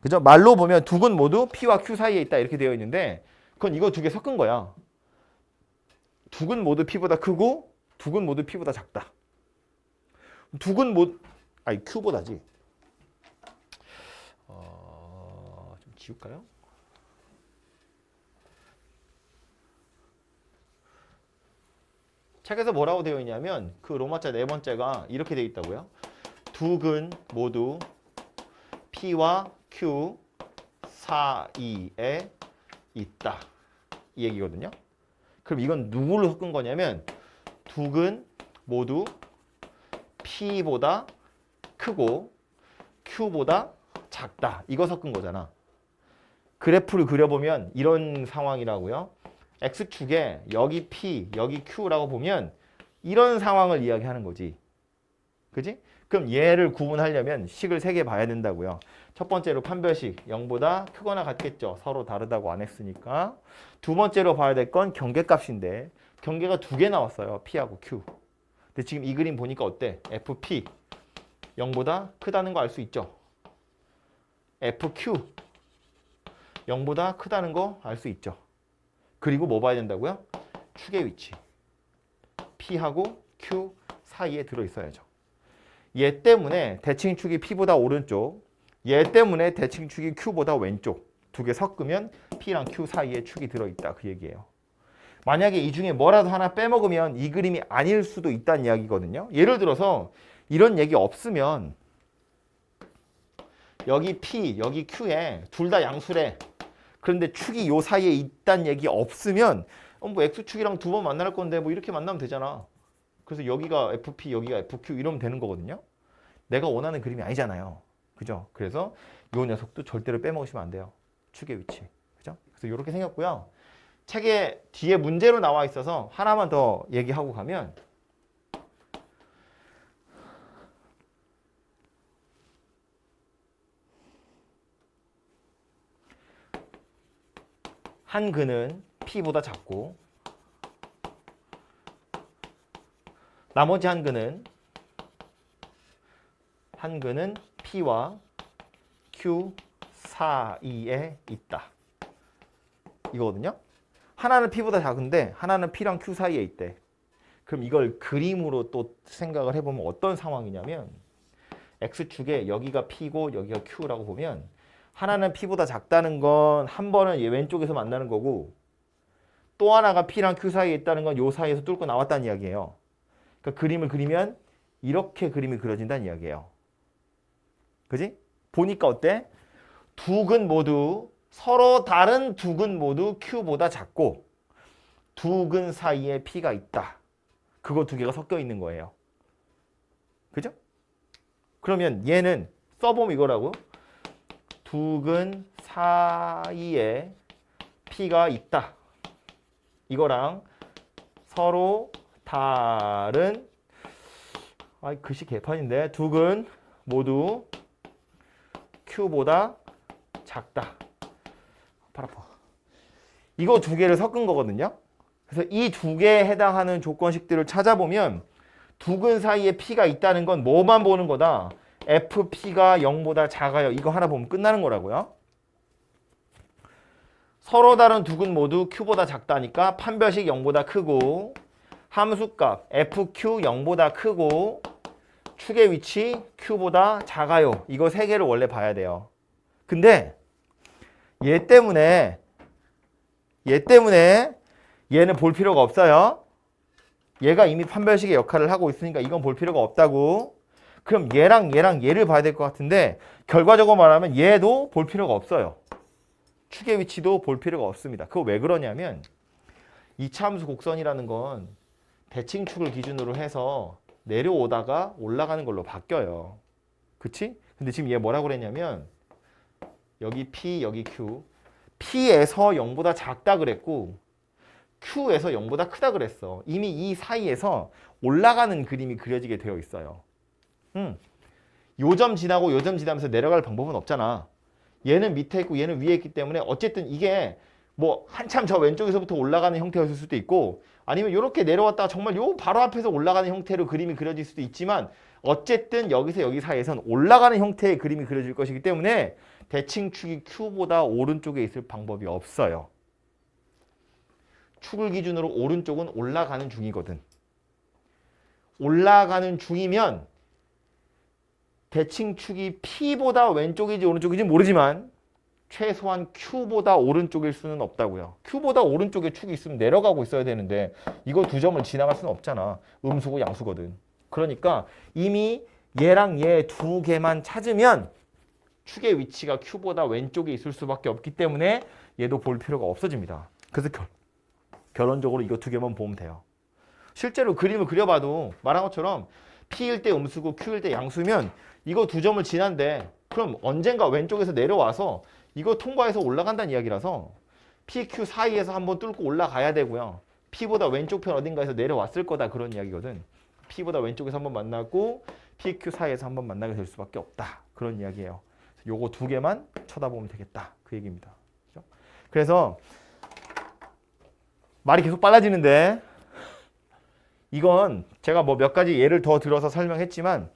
그죠? 말로 보면 두 근 모두 P와 Q 사이에 있다 이렇게 되어 있는데 그건 이거 두 개 섞은 거야. 두 근 모두 P보다 크고 두 근 모두 P보다 작다. 두 근 모두 아니 Q보다지. 좀 지울까요? 책에서 뭐라고 되어 있냐면 그 로마자 네 번째가 이렇게 되어 있다고요. 두 근 모두 P와 Q 사이에 있다. 이 얘기거든요. 그럼 이건 누구를 섞은 거냐면 두 근 모두 P보다 크고 Q보다 작다. 이거 섞은 거잖아. 그래프를 그려보면 이런 상황이라고요. X축에 여기 P, 여기 Q라고 보면 이런 상황을 이야기하는 거지. 그지? 그럼 얘를 구분하려면 식을 3개 봐야 된다고요. 첫 번째로 판별식 0보다 크거나 같겠죠. 서로 다르다고 안 했으니까. 두 번째로 봐야 될 건 경계값인데 경계가 2개 나왔어요. P하고 Q. 근데 지금 이 그림 보니까 어때? FP 0보다 크다는 거 알 수 있죠? FQ 0보다 크다는 거 알 수 있죠? 그리고 뭐 봐야 된다고요? 축의 위치. P하고 Q 사이에 들어있어야죠. 얘 때문에 대칭축이 P보다 오른쪽, 얘 때문에 대칭축이 Q보다 왼쪽. 두 개 섞으면 P랑 Q 사이에 축이 들어있다. 그 얘기예요. 만약에 이 중에 뭐라도 하나 빼먹으면 이 그림이 아닐 수도 있다는 이야기거든요. 예를 들어서 이런 얘기 없으면 여기 P, 여기 Q에 둘 다 양수래. 그런데 축이 요 사이에 있다는 얘기 없으면 뭐 X축이랑 두 번 만날 건데 뭐 이렇게 만나면 되잖아. 그래서 여기가 FP, 여기가 FQ 이러면 되는 거거든요. 내가 원하는 그림이 아니잖아요. 그죠? 그래서 요 녀석도 절대로 빼먹으시면 안 돼요. 축의 위치. 그죠? 그래서 이렇게 생겼고요. 책에 뒤에 문제로 나와 있어서 하나만 더 얘기하고 가면 한 근은 P보다 작고 나머지 한 근은 P와 Q 사이에 있다. 이거거든요. 하나는 P보다 작은데 하나는 P랑 Q 사이에 있대. 그럼 이걸 그림으로 또 생각을 해보면 어떤 상황이냐면 X축에 여기가 P고 여기가 Q라고 보면 하나는 P보다 작다는 건 한 번은 얘 왼쪽에서 만나는 거고 또 하나가 P랑 Q 사이에 있다는 건 요 사이에서 뚫고 나왔다는 이야기예요. 그러니까 그림을 그리면 이렇게 그림이 그려진다는 이야기예요. 그지? 보니까 어때? 두 근 모두 서로 다른 두 근 모두 Q보다 작고 두 근 사이에 P가 있다. 그거 두 개가 섞여 있는 거예요. 그죠? 그러면 얘는 써보면 이거라고. 두 근 사이에 P가 있다. 이거랑 서로 다른 글씨 개판인데 두 근 모두 Q보다 작다. 팔 아파. 이거 두 개를 섞은 거거든요. 그래서 이 두 개에 해당하는 조건식들을 찾아보면 두 근 사이에 P가 있다는 건 뭐만 보는 거다? FP가 0보다 작아요. 이거 하나 보면 끝나는 거라고요. 서로 다른 두 근 모두 Q보다 작다니까 판별식 0보다 크고 함수값 FQ 0보다 크고 축의 위치 Q보다 작아요. 이거 세 개를 원래 봐야 돼요. 근데 얘 때문에 얘는 볼 필요가 없어요. 얘가 이미 판별식의 역할을 하고 있으니까 이건 볼 필요가 없다고. 그럼 얘랑 얘를 봐야 될 것 같은데 결과적으로 말하면 얘도 볼 필요가 없어요. 축의 위치도 볼 필요가 없습니다. 그거 왜 그러냐면 이차함수 곡선이라는 건 대칭축을 기준으로 해서 내려오다가 올라가는 걸로 바뀌어요. 그치? 근데 지금 얘 뭐라고 그랬냐면 여기 P, 여기 Q. P에서 0보다 작다 그랬고 Q에서 0보다 크다 그랬어. 이미 이 사이에서 올라가는 그림이 그려지게 되어 있어요. 요점 지나고 요점 지나면서 내려갈 방법은 없잖아. 얘는 밑에 있고 얘는 위에 있기 때문에 어쨌든 이게 뭐 한참 저 왼쪽에서부터 올라가는 형태였을 수도 있고 아니면 이렇게 내려왔다가 정말 요 바로 앞에서 올라가는 형태로 그림이 그려질 수도 있지만 어쨌든 여기서 여기 사이에선 올라가는 형태의 그림이 그려질 것이기 때문에 대칭축이 Q보다 오른쪽에 있을 방법이 없어요. 축을 기준으로 오른쪽은 올라가는 중이거든. 올라가는 중이면 대칭축이 P보다 왼쪽인지 오른쪽인지 모르지만 최소한 Q보다 오른쪽일 수는 없다고요. Q보다 오른쪽에 축이 있으면 내려가고 있어야 되는데 이거 두 점을 지나갈 수는 없잖아. 음수고 양수거든. 그러니까 이미 얘랑 얘 두 개만 찾으면 축의 위치가 Q보다 왼쪽에 있을 수밖에 없기 때문에 얘도 볼 필요가 없어집니다. 그래서 결론적으로 이거 두 개만 보면 돼요. 실제로 그림을 그려봐도 말한 것처럼 P일 때 음수고 Q일 때 양수면 이거 두 점을 지난데 그럼 언젠가 왼쪽에서 내려와서 이거 통과해서 올라간다는 이야기라서 PQ 사이에서 한번 뚫고 올라가야 되고요. P보다 왼쪽 편 어딘가에서 내려왔을 거다 그런 이야기거든. P보다 왼쪽에서 한번 만나고 PQ 사이에서 한번 만나게 될 수밖에 없다. 그런 이야기예요. 요거 두 개만 쳐다보면 되겠다. 그 얘기입니다. 그렇죠? 그래서 말이 계속 빨라지는데 이건 제가 뭐 몇 가지 예를 더 들어서 설명했지만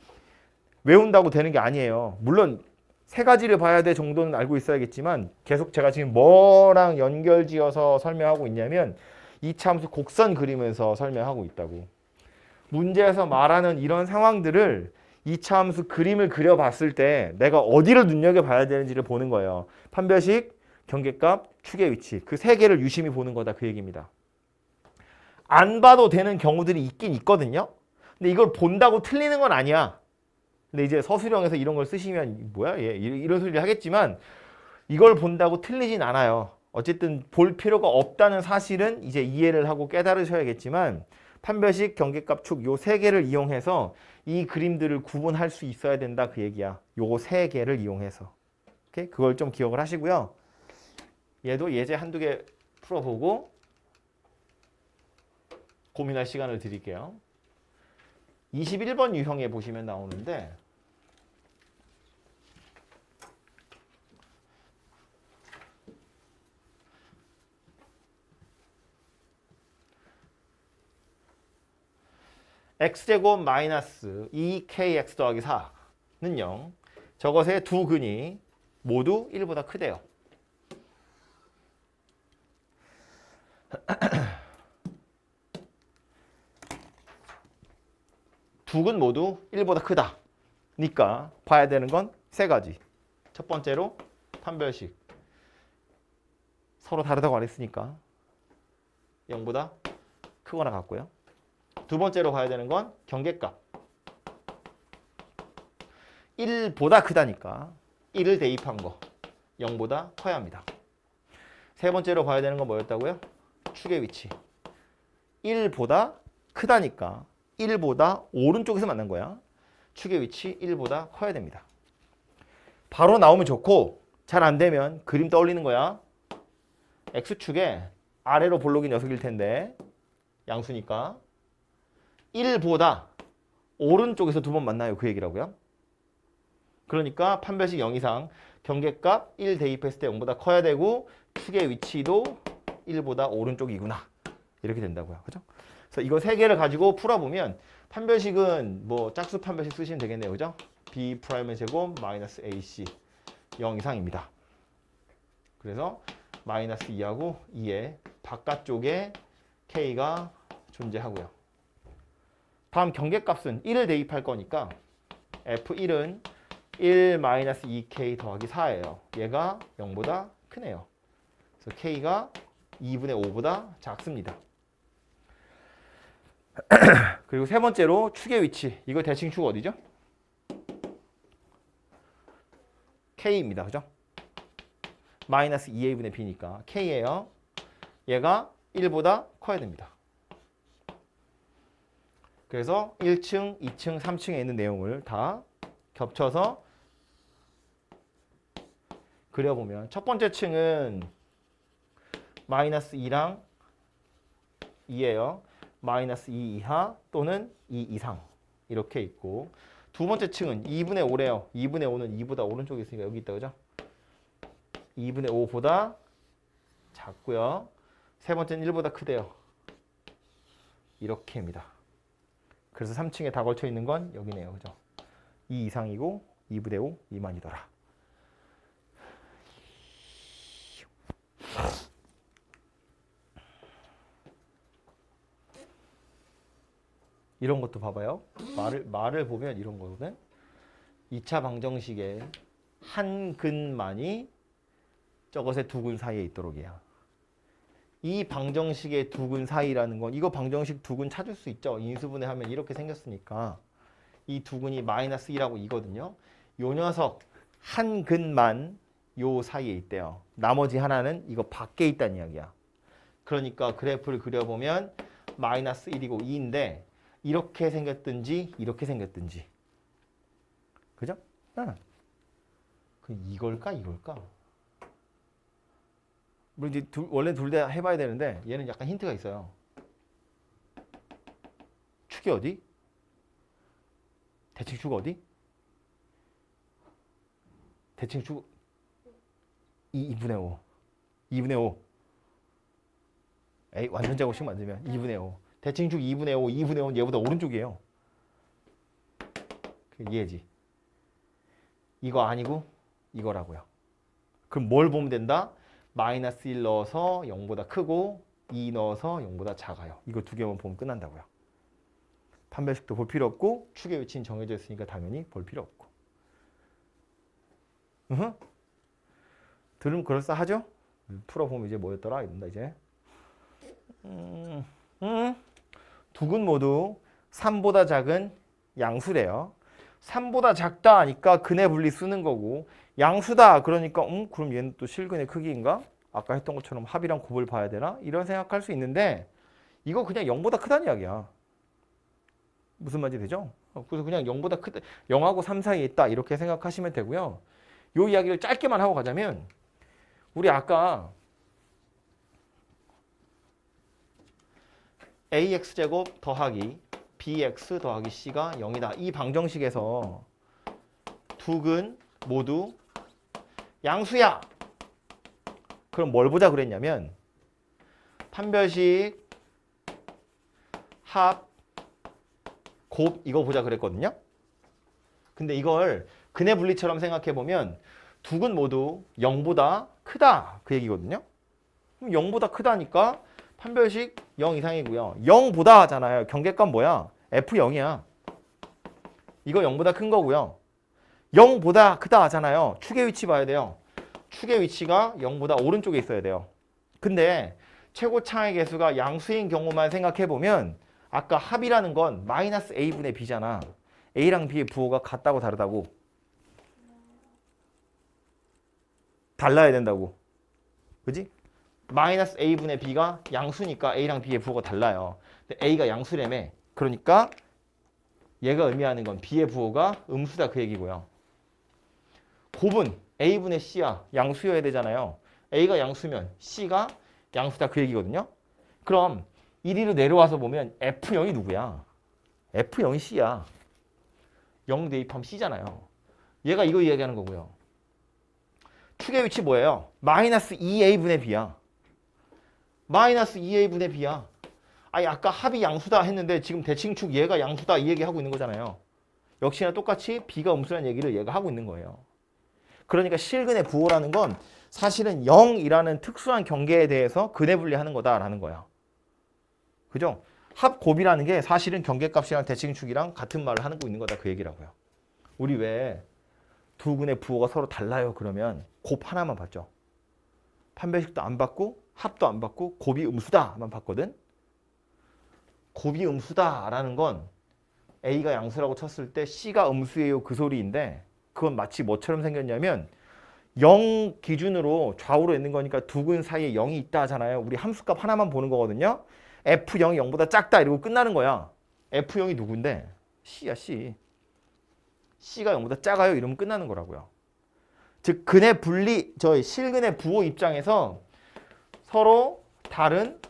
외운다고 되는 게 아니에요. 물론 세 가지를 봐야 될 정도는 알고 있어야겠지만 계속 제가 지금 뭐랑 연결지어서 설명하고 있냐면 이차함수 곡선 그리면서 설명하고 있다고. 문제에서 말하는 이런 상황들을 이차함수 그림을 그려봤을 때 내가 어디를 눈여겨봐야 되는지를 보는 거예요. 판별식, 경계값, 축의 위치. 그 세 개를 유심히 보는 거다 그 얘기입니다. 안 봐도 되는 경우들이 있긴 있거든요. 근데 이걸 본다고 틀리는 건 아니야. 근데 이제 서술형에서 이런 걸 쓰시면 뭐야 얘 이런 소리를 하겠지만 이걸 본다고 틀리진 않아요. 어쨌든 볼 필요가 없다는 사실은 이제 이해를 하고 깨달으셔야겠지만 판별식, 경계값, 축 요 세 개를 이용해서 이 그림들을 구분할 수 있어야 된다 그 얘기야. 요 세 개를 이용해서. 오케이? 그걸 좀 기억을 하시고요. 얘도 예제 한두 개 풀어보고 고민할 시간을 드릴게요. 21번 유형에 보시면 나오는데 x제곱 마이너스 2kx 더하기 4는 0. 저것의 두 근이 모두 1보다 크대요. 두 근 모두 1보다 크다. 니까 봐야 되는 건 세 가지. 첫 번째로 판별식. 서로 다르다고 안 했으니까 0보다 크거나 같고요. 두 번째로 봐야 되는 건 경계값. 1보다 크다니까 1을 대입한 거 0보다 커야 합니다. 세 번째로 봐야 되는 건 뭐였다고요? 축의 위치. 1보다 크다니까 1보다 오른쪽에서 만난 거야. 축의 위치 1보다 커야 됩니다. 바로 나오면 좋고 잘 안 되면 그림 떠올리는 거야. X축에 아래로 볼록이 녀석일 텐데 양수니까 1보다 오른쪽에서 두 번 만나요. 그 얘기라고요. 그러니까 판별식 0 이상 경계값 1 대입했을 때 0보다 커야 되고 축의 위치도 1보다 오른쪽이구나. 이렇게 된다고요. 그죠? 그래서 이거 세 개를 가지고 풀어보면 판별식은 뭐 짝수 판별식 쓰시면 되겠네요. 그죠? B'의 제곱 마이너스 AC 0 이상입니다. 그래서 마이너스 2하고 2의 바깥쪽에 K가 존재하고요. 다음 경계값은 1을 대입할 거니까 F1은 1 마이너스 2K 더하기 4예요. 얘가 0보다 크네요. 그래서 K가 2분의 5보다 작습니다. 그리고 세 번째로 축의 위치. 이거 대칭축 어디죠? K입니다. 그죠? 마이너스 2a분의 b니까 K예요. 얘가 1보다 커야 됩니다. 그래서 1층, 2층, 3층에 있는 내용을 다 겹쳐서 그려보면 첫 번째 층은 마이너스 2랑 2예요. 마이너스 2 이하 또는 2 이상 이렇게 있고 두 번째 층은 2분의 5래요. 2분의 5는 2보다 오른쪽에 있으니까 여기 있다. 그죠? 2분의 5보다 작고요. 세 번째는 1보다 크대요. 이렇게입니다. 그래서 3층에 다 걸쳐 있는 건 여기네요. 그죠? 2 이상이고 2분의 5 미만이더라. 이런 것도 봐봐요. 말을 보면 이런 거거든. 2차 방정식의 한 근만이 저것의 두 근 사이에 있도록이야. 이 방정식의 두 근 사이라는 건 이거 방정식 두 근 찾을 수 있죠. 인수분해하면 이렇게 생겼으니까 이 두 근이 마이너스 1하고 2거든요. 요 녀석 한 근만 요 사이에 있대요. 나머지 하나는 이거 밖에 있다는 이야기야. 그러니까 그래프를 그려보면 마이너스 1이고 2인데 이렇게 생겼든지 이렇게 생겼든지 그죠? 그 이걸까 이걸까? 뭐 이제 원래 둘 다 해봐야 되는데 얘는 약간 힌트가 있어요. 축이 어디? 대칭축 어디? 대칭축 2분의 5. 2분의 5. 에이 완전 제곱식 만들면 2분의 5. 대칭축 2분의 5. 2분의 5는 얘보다 오른쪽이에요. 이해지? 이거 아니고 이거라고요. 그럼 뭘 보면 된다? 마이너스 1 넣어서 0보다 크고 2 넣어서 0보다 작아요. 이거 두 개만 보면 끝난다고요. 판별식도 볼 필요 없고 축의 위치는 정해져 있으니까 당연히 볼 필요 없고. 들으면 그럴싸하죠? 풀어보면 이제 뭐였더라? 이런다 이제. 두 근 모두 3보다 작은 양수래요. 3보다 작다 하니까 근의 분리 쓰는 거고 양수다 그러니까 그럼 얘는 또 실근의 크기인가? 아까 했던 것처럼 합이랑 곱을 봐야 되나? 이런 생각할 수 있는데 이거 그냥 0보다 크다는 이야기야. 무슨 말인지 되죠? 그래서 그냥 0보다 크다 0하고 3 사이에 있다 이렇게 생각하시면 되고요. 요 이야기를 짧게만 하고 가자면 우리 아까 ax제곱 더하기 bx 더하기 c가 0이다. 이 방정식에서 두 근 모두 양수야. 그럼 뭘 보자 그랬냐면 판별식 합 곱 이거 보자 그랬거든요. 근데 이걸 근의 분리처럼 생각해 보면 두 근 모두 0보다 크다 그 얘기거든요. 그럼 0보다 크다니까 판별식 0 이상이고요. 0보다 하잖아요. 경계값 뭐야? F0이야. 이거 0보다 큰 거고요. 0보다 크다 하잖아요. 축의 위치 봐야 돼요. 축의 위치가 0보다 오른쪽에 있어야 돼요. 근데 최고차의 개수가 양수인 경우만 생각해보면 아까 합이라는 건 마이너스 a분의 b잖아. a랑 b의 부호가 같다고 다르다고? 달라야 된다고. 그지? 마이너스 a분의 b가 양수니까 a랑 b의 부호가 달라요. 근데 a가 양수라며. 그러니까 얘가 의미하는 건 b의 부호가 음수다 그 얘기고요. 곱은 a분의 c야. 양수여야 되잖아요. a가 양수면 c가 양수다 그 얘기거든요. 그럼 1위로 내려와서 보면 F0이 누구야? F0이 C야. 0 대입하면 C잖아요. 얘가 이거 이야기하는 거고요. 축의 위치 뭐예요? 마이너스 2A분의 B야. 마이너스 2A분의 B야. 아니 아까 합이 양수다 했는데 지금 대칭축 얘가 양수다 이 얘기하고 있는 거잖아요. 역시나 똑같이 B가 음수라는 얘기를 얘가 하고 있는 거예요. 그러니까 실근의 부호라는 건 사실은 0이라는 특수한 경계에 대해서 근의 분리하는 거다라는 거야. 그죠? 합곱이라는 게 사실은 경계값이랑 대칭축이랑 같은 말을 하고 있는 거다 그 얘기라고요. 우리 왜 두 근의 부호가 서로 달라요 그러면 곱 하나만 봤죠. 판별식도 안 받고 합도 안 받고 곱이 음수다만 봤거든. 곱이 음수다라는 건 A가 양수라고 쳤을 때 C가 음수예요 그 소리인데 그건 마치 뭐처럼 생겼냐면 0 기준으로 좌우로 있는 거니까 두근 사이에 0이 있다 하잖아요. 우리 함수값 하나만 보는 거거든요. F0이 0보다 작다 이러고 끝나는 거야. F0이 누군데? C야 C. C가 0보다 작아요 이러면 끝나는 거라고요. 즉 근의 분리, 실근의 부호 입장에서 서로 다른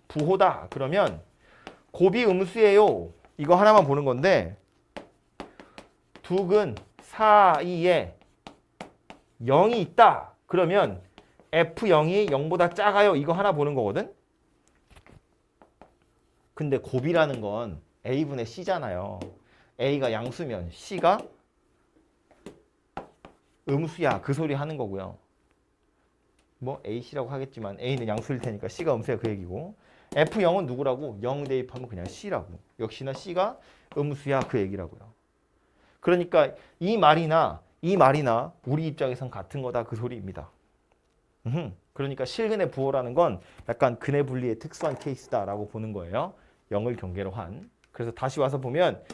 부호다. 그러면 곱이 음수예요. 이거 하나만 보는 건데 두근 사이에 0이 있다. 그러면 F0이 0보다 작아요. 이거 하나 보는 거거든. 근데 곱이라는 건 A분의 C잖아요. A가 양수면 C가 음수야. 그 소리 하는 거고요. 뭐 AC라고 하겠지만 A는 양수일 테니까 C가 음수야 그 얘기고 F0은 누구라고? 0 대입하면 그냥 C라고. 역시나 C가 음수야 그 얘기라고요. 그러니까 이 말이나 우리 입장에선 같은 거다 그 소리입니다. 그러니까 실근의 부호라는 건 약간 근의 분리의 특수한 케이스다라고 보는 거예요. 0을 경계로 한. 그래서 다시 와서 보면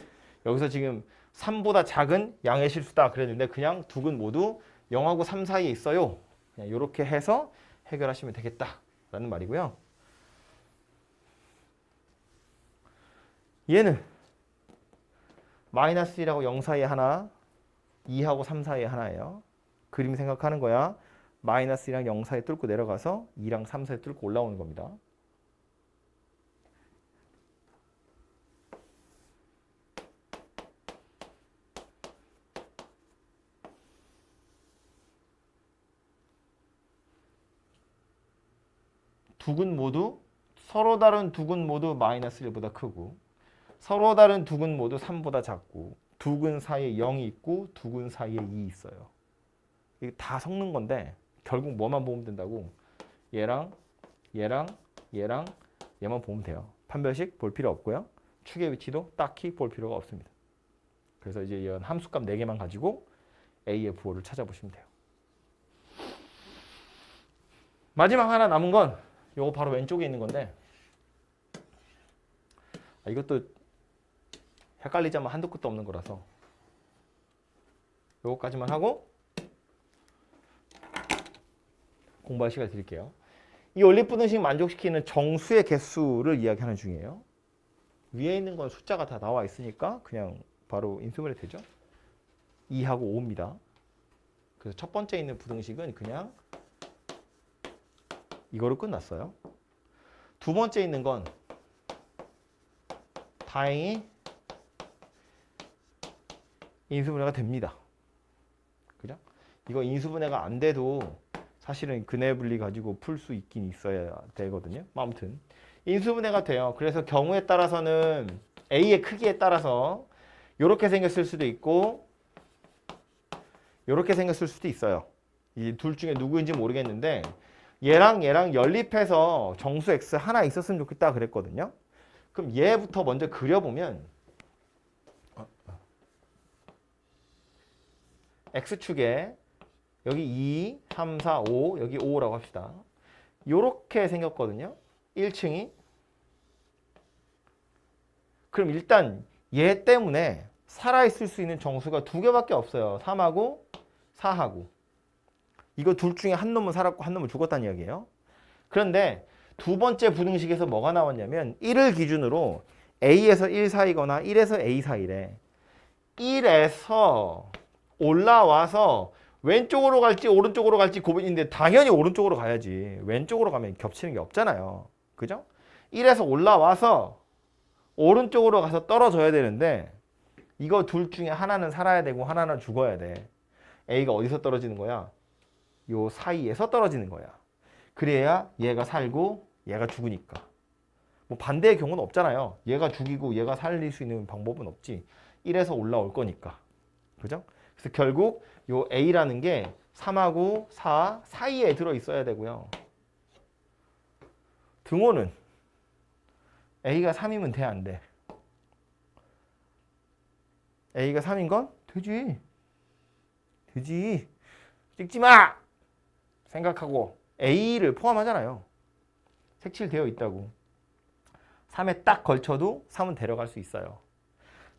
여기서 지금 3보다 작은 양의 실수다 그랬는데 그냥 두 근 모두 0하고 3 사이에 있어요. 그냥 이렇게 해서 해결하시면 되겠다라는 말이고요. 얘는 마이너스 1하고 0 사이에 하나, 2하고 3 사이에 하나예요. 그림 생각하는 거야. 마이너스 1이랑 0 사이에 뚫고 내려가서 2랑 3 사이에 뚫고 올라오는 겁니다. 두 근 모두 서로 다른 두 근 모두 마이너스 1보다 크고 서로 다른 두 근 모두 3보다 작고 두 근 사이에 0이 있고 두 근 사이에 2이 있어요. 이게 다 섞는 건데 결국 뭐만 보면 된다고? 얘랑 얘랑 얘랑 얘만 보면 돼요. 판별식 볼 필요 없고요. 축의 위치도 딱히 볼 필요가 없습니다. 그래서 이제 이런 함수값 4개만 가지고 A의 부호를 찾아보시면 돼요. 마지막 하나 남은 건 요거 바로 왼쪽에 있는 건데 이것도 헷갈리자면 한도 끝도 없는 거라서 요거까지만 하고 공부할 시간 드릴게요. 이 원리분등식 만족시키는 정수의 개수를 이야기하는 중이에요. 위에 있는 건 숫자가 다 나와 있으니까 그냥 바로 인수분해 되죠. 2하고 5입니다. 그래서 첫 번째 있는 부등식은 그냥 이거로 끝났어요. 두 번째 있는 건 다행히 인수분해가 됩니다. 그죠? 이거 인수분해가 안 돼도 사실은 근해 분리 가지고 풀 수 있긴 있어야 되거든요. 아무튼 인수분해가 돼요. 그래서 경우에 따라서는 A의 크기에 따라서 이렇게 생겼을 수도 있고 이렇게 생겼을 수도 있어요. 이 둘 중에 누구인지 모르겠는데 얘랑 연립해서 정수 X 하나 있었으면 좋겠다 그랬거든요. 그럼 얘부터 먼저 그려보면 X축에 여기 2, 3, 4, 5, 여기 5라고 합시다. 요렇게 생겼거든요. 1층이. 그럼 일단 얘 때문에 살아있을 수 있는 정수가 2개밖에 없어요. 3하고 4하고. 이거 둘 중에 한 놈은 살았고 한 놈은 죽었다는 이야기예요. 그런데 두 번째 부등식에서 뭐가 나왔냐면 1을 기준으로 A에서 1 사이거나 1에서 A 사이래. 1에서 올라와서 왼쪽으로 갈지 오른쪽으로 갈지 고민인데 당연히 오른쪽으로 가야지. 왼쪽으로 가면 겹치는 게 없잖아요. 그죠? 1에서 올라와서 오른쪽으로 가서 떨어져야 되는데 이거 둘 중에 하나는 살아야 되고 하나는 죽어야 돼. A가 어디서 떨어지는 거야? 요 사이에서 떨어지는 거야. 그래야 얘가 살고 얘가 죽으니까. 뭐 반대의 경우는 없잖아요. 얘가 죽이고 얘가 살릴 수 있는 방법은 없지. 1에서 올라올 거니까. 그죠? 그래서 결국 요 A라는 게 3하고 4 사이에 들어 있어야 되고요. 등호는 A가 3이면 돼, 안 돼? A가 3인 건 되지. 되지. 찍지 마! 생각하고 A를 포함하잖아요. 색칠되어 있다고. 3에 딱 걸쳐도 3은 데려갈 수 있어요.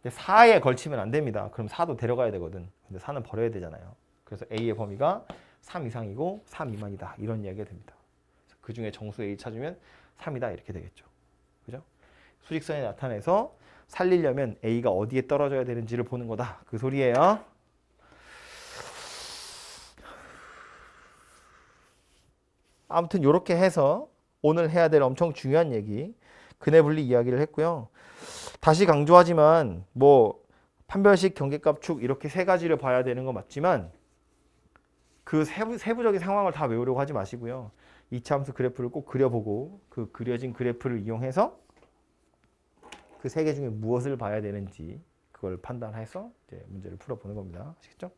근데 4에 걸치면 안 됩니다. 그럼 4도 데려가야 되거든. 근데 4는 버려야 되잖아요. 그래서 A의 범위가 3 이상이고 3 미만이다. 이런 이야기가 됩니다. 그 중에 정수 A 찾으면 3이다. 이렇게 되겠죠. 그죠? 수직선이 나타내서 살리려면 A가 어디에 떨어져야 되는지를 보는 거다. 그 소리예요. 아무튼 이렇게 해서 오늘 해야 될 엄청 중요한 얘기 근해 분리 이야기를 했고요. 다시 강조하지만 뭐 판별식, 경계값, 축 이렇게 세 가지를 봐야 되는 거 맞지만 그 세부적인 상황을 다 외우려고 하지 마시고요. 이차함수 그래프를 꼭 그려보고 그 그려진 그래프를 이용해서 그 세 개 중에 무엇을 봐야 되는지 그걸 판단해서 이제 문제를 풀어보는 겁니다. 아시겠죠?